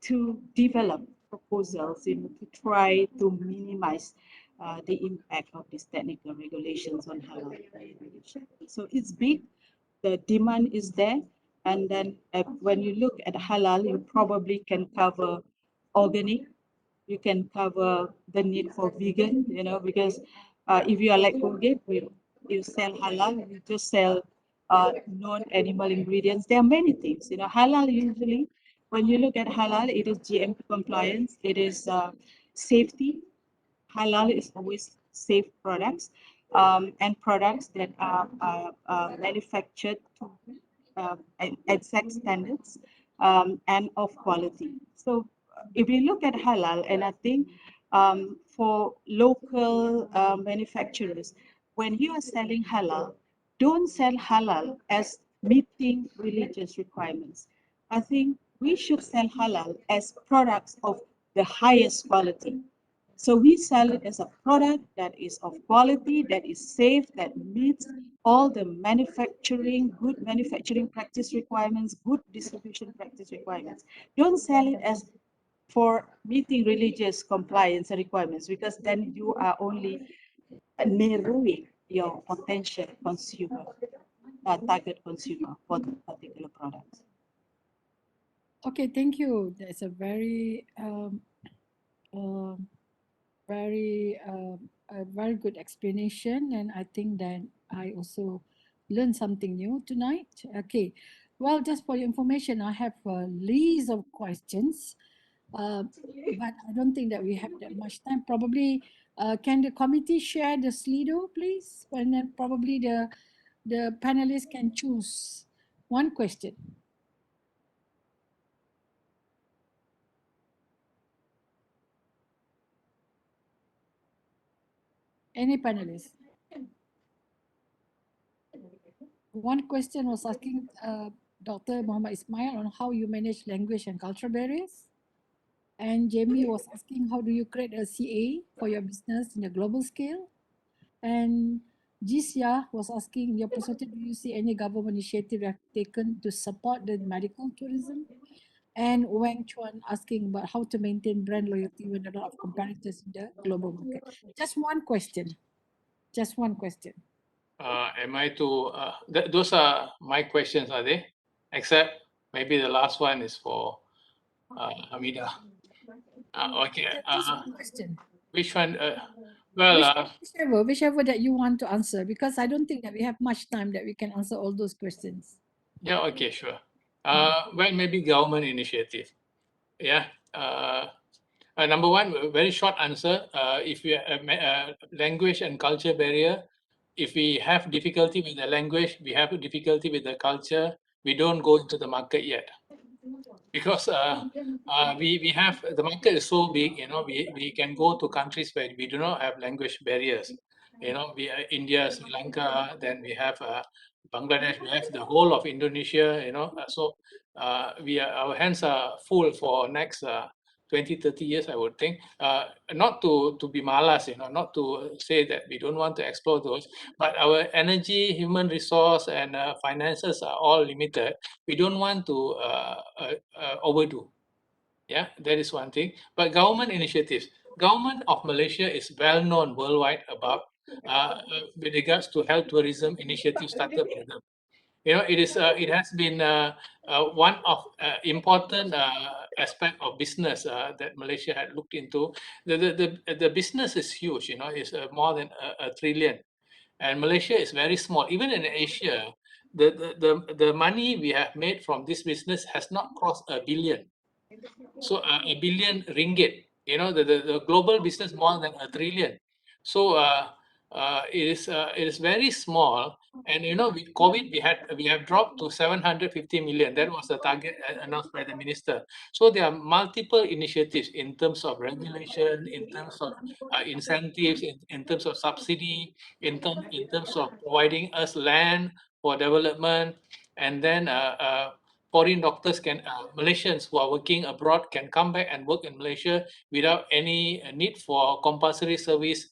to develop proposals to try to minimize the impact of these technical regulations on halal in Malaysia. So it's big, the demand is there, and then when you look at halal, you probably can cover organic, you can cover the need for vegan, because if you are like Colgate, you sell halal, you just sell non-animal ingredients. There are many things, halal usually, when you look at halal, it is GMP compliance, it is safety. Halal is always safe products, and products that are manufactured to exact standards, and of quality. So if we look at halal, and I think for local manufacturers, when you are selling halal, don't sell halal as meeting religious requirements. I think we should sell halal as products of the highest quality. So we sell it as a product that is of quality, that is safe, that meets all the good manufacturing practice requirements, good distribution practice requirements. Don't sell it as for meeting religious compliance requirements, because then you are only narrowing your potential consumer, target consumer for the particular products. Okay, thank you. That's a very good explanation, and I think that I also learned something new tonight. Okay, well, just for your information, I have a list of questions, but I don't think that we have that much time. Probably, can the committee share the Slido, please? And then probably the panelists can choose one question. Any panelist? One question was asking Dr. Muhammad Ismail on how you manage language and cultural barriers. And Jamie was asking how do you create a CA for your business in a global scale. And Jisya was asking, in your perspective, do you see any government initiative have taken to support the medical tourism? And Wang Chuan asking about how to maintain brand loyalty when a lot of competitors in the global market. Just one question. Just one question. Am I to, those are my questions, are they? Except maybe the last one is for Hamida. Okay. Just one question. Which one? Well, whichever that you want to answer, because I don't think that we have much time that we can answer all those questions. yeah, okay, sure. Well, maybe government initiative. Yeah. Number one, very short answer. If we language and culture barrier, if we have difficulty with the language, we have difficulty with the culture, we don't go into the market yet. Because we have, the market is so big, we can go to countries where we do not have language barriers. We are India, Sri Lanka, then we have Bangladesh, we have the whole of Indonesia, so our hands are full for next 20, 30 years, I would think. Not to be malas, not to say that we don't want to explore those, but our energy, human resource, and finances are all limited. We don't want to overdo. Yeah, that is one thing. But government initiatives, government of Malaysia is well known worldwide about with regards to health tourism initiatives started by them. It has been one of important aspect of business that Malaysia had looked into. The business is huge, it's more than a trillion, and Malaysia is very small. Even in Asia, the money we have made from this business has not crossed a billion. So a billion ringgit, the global business more than a trillion. So it is very small. And with COVID, we have dropped to 750 million. That was the target announced by the minister. So there are multiple initiatives in terms of regulation, in terms of incentives, in terms of subsidy, in terms of providing us land for development, and then foreign doctors Malaysians who are working abroad can come back and work in Malaysia without any need for compulsory service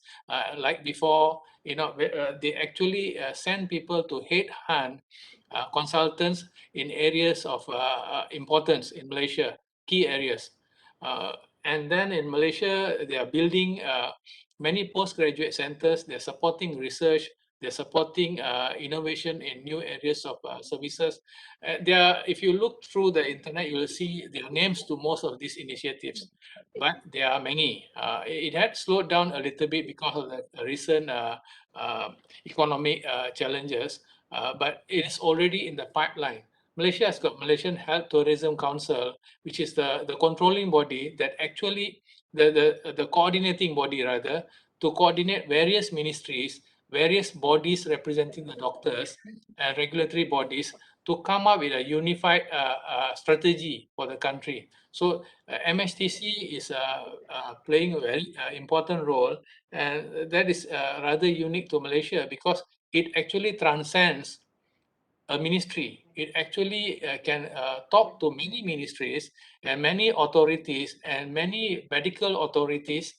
like before. They actually send people to headhunt consultants in areas of importance in Malaysia, key areas. And then in Malaysia, they are building many postgraduate centers. They're supporting research. They're supporting innovation in new areas of services. If you look through the internet, you will see there are names to most of these initiatives, but there are many. It had slowed down a little bit because of the recent uh, economic challenges, but it is already in the pipeline. Malaysia has got Malaysian Health Tourism Council, which is the controlling body that actually, the coordinating body rather, to coordinate various ministries, various bodies representing the doctors and regulatory bodies to come up with a unified strategy for the country. So MHTC is playing a very important role, and that is rather unique to Malaysia because it actually transcends a ministry. It actually can talk to many ministries and many authorities and many medical authorities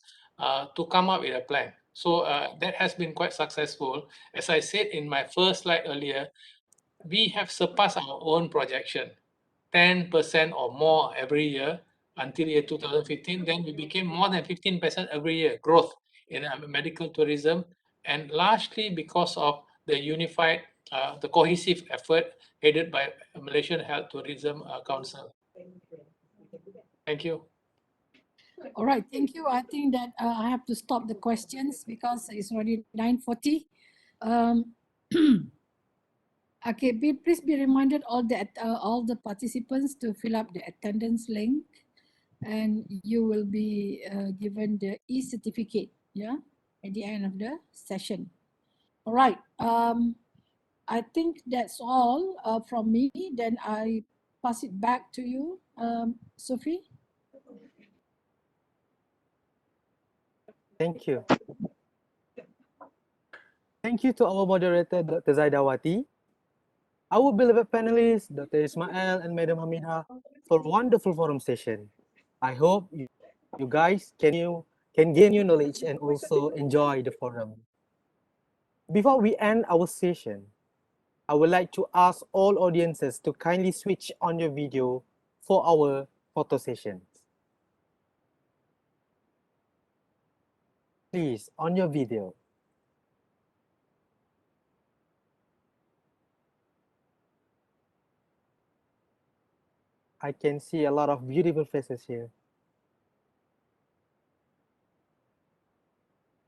to come up with a plan. So that has been quite successful. As I said in my first slide earlier, we have surpassed our own projection, 10% or more every year until year 2015. Then we became more than 15% every year growth in medical tourism, and largely because of the unified, the cohesive effort headed by Malaysian Health Tourism Council. Thank you. All right, thank you. I think that I have to stop the questions because it's already 9:40. Um, okay, please be reminded all the participants to fill up the attendance link, and you will be given the e-certificate, yeah, at the end of the session. All right. I think that's all from me. Then I pass it back to you, Sophie. Thank you. Thank you to our moderator, Dr. Zaidawati, our beloved panelists, Dr. Ismail and Madam Hamidah, for a wonderful forum session. I hope you guys can gain new knowledge and also enjoy the forum. Before we end our session, I would like to ask all audiences to kindly switch on your video for our photo sessions. Please, on your video. I can see a lot of beautiful faces here.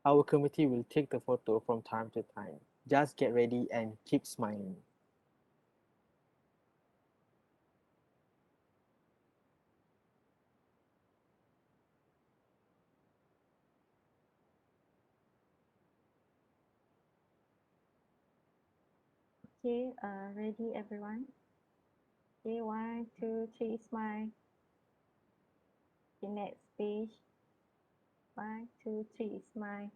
Our committee will take the photo from time to time. Just get ready and keep smiling. Okay, ready everyone? Okay, 1, 2, 3, smile. The next page. 1, 2, 3, smile.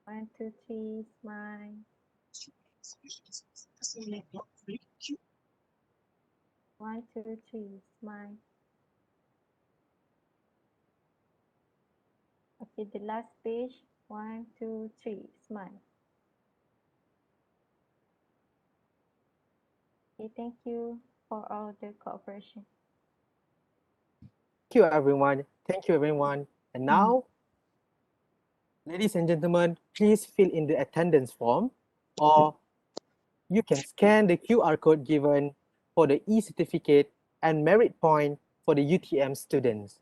1, 2, 3, smile. 1, 2, 3, smile. Okay, the last page. 1, 2, 3, smile. Okay, thank you for all the cooperation. Thank you, everyone. Thank you, everyone. And now, ladies and gentlemen, please fill in the attendance form, or you can scan the QR code given for the e-certificate and merit point for the UTM students.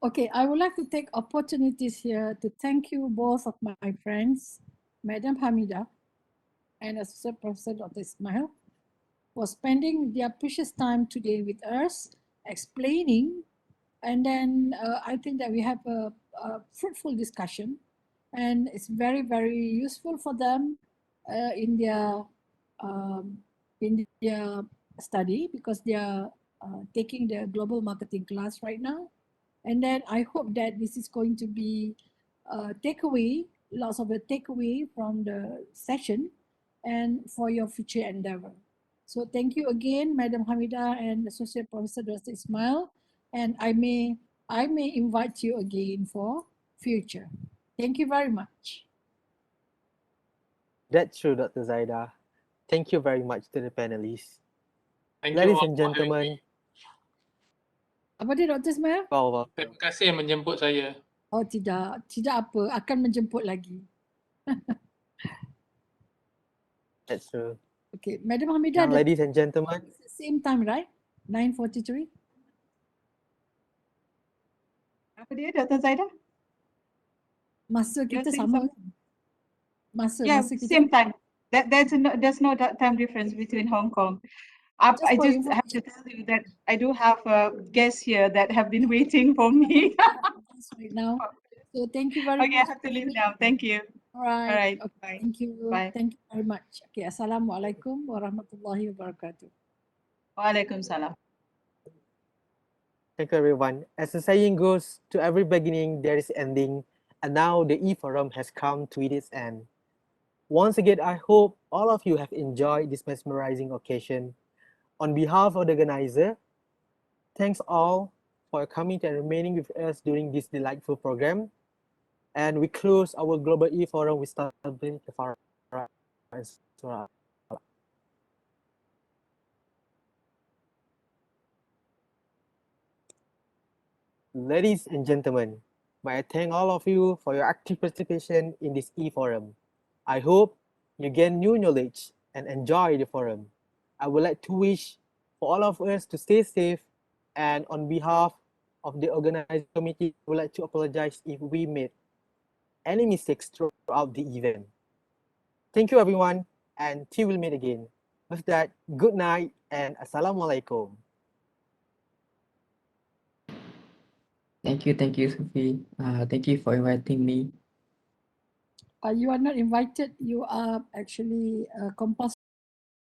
Okay, I would like to take opportunities here to thank you both of my friends, Madam Hamidah and Associate Professor Dr. Ismail, for spending their precious time today with us, explaining, and then I think that we have a fruitful discussion, and it's very, very useful for them in um, their study because they are taking the global marketing class right now. And then I hope that this is going to be a takeaway, lots of a takeaway from the session and for your future endeavor. So thank you again, Madam Hamidah and Associate Professor Dr. Ismail. And I may invite you again for future. Thank you very much. That's true, Dr. Zaida. Thank you very much to the panelists. Thank you Ladies all and for having me. gentlemen, Apa dia Dr. Ismail? Wow, wow. Terima kasih menjemput saya. Oh tidak, tidak apa, akan menjemput lagi. That's true. Okay, Madam Hamidah, Now, ladies and gentlemen, it's the same time, right? 9:43. Apa dia, Dr. Zaida? Masa You're kita saying sama. something? Masa Yeah, kita same time. There's no time difference between Hong Kong. Just I for just have to tell you that I do have guests here that have been waiting for me. right now. So thank you very Okay, I much. have to leave now. Thank you. All right. All right. Okay, Bye. thank you. Bye. Thank you very much. Okay, Assalamualaikum warahmatullahi wabarakatuh. Waalaikumsalam. thank you everyone. As the saying goes, to every beginning there is ending, and now the e-forum has come to its end. Once again, I hope all of you have enjoyed this mesmerizing occasion. On behalf of the organizer, thanks all for coming and remaining with us during this delightful program. And we close our global e-forum with Tasbih, Kafarah, and Surah. Ladies and gentlemen, may I thank all of you for your active participation in this e-forum. I hope you gain new knowledge and enjoy the forum. I would like to wish for all of us to stay safe, and on behalf of the organizing committee, I would like to apologize if we made any mistakes throughout the event. Thank you everyone, and till we'll meet again. With that, good night and Assalamualaikum. Thank you, Sophie. Thank you for inviting me. You are not invited. You are actually compulsory.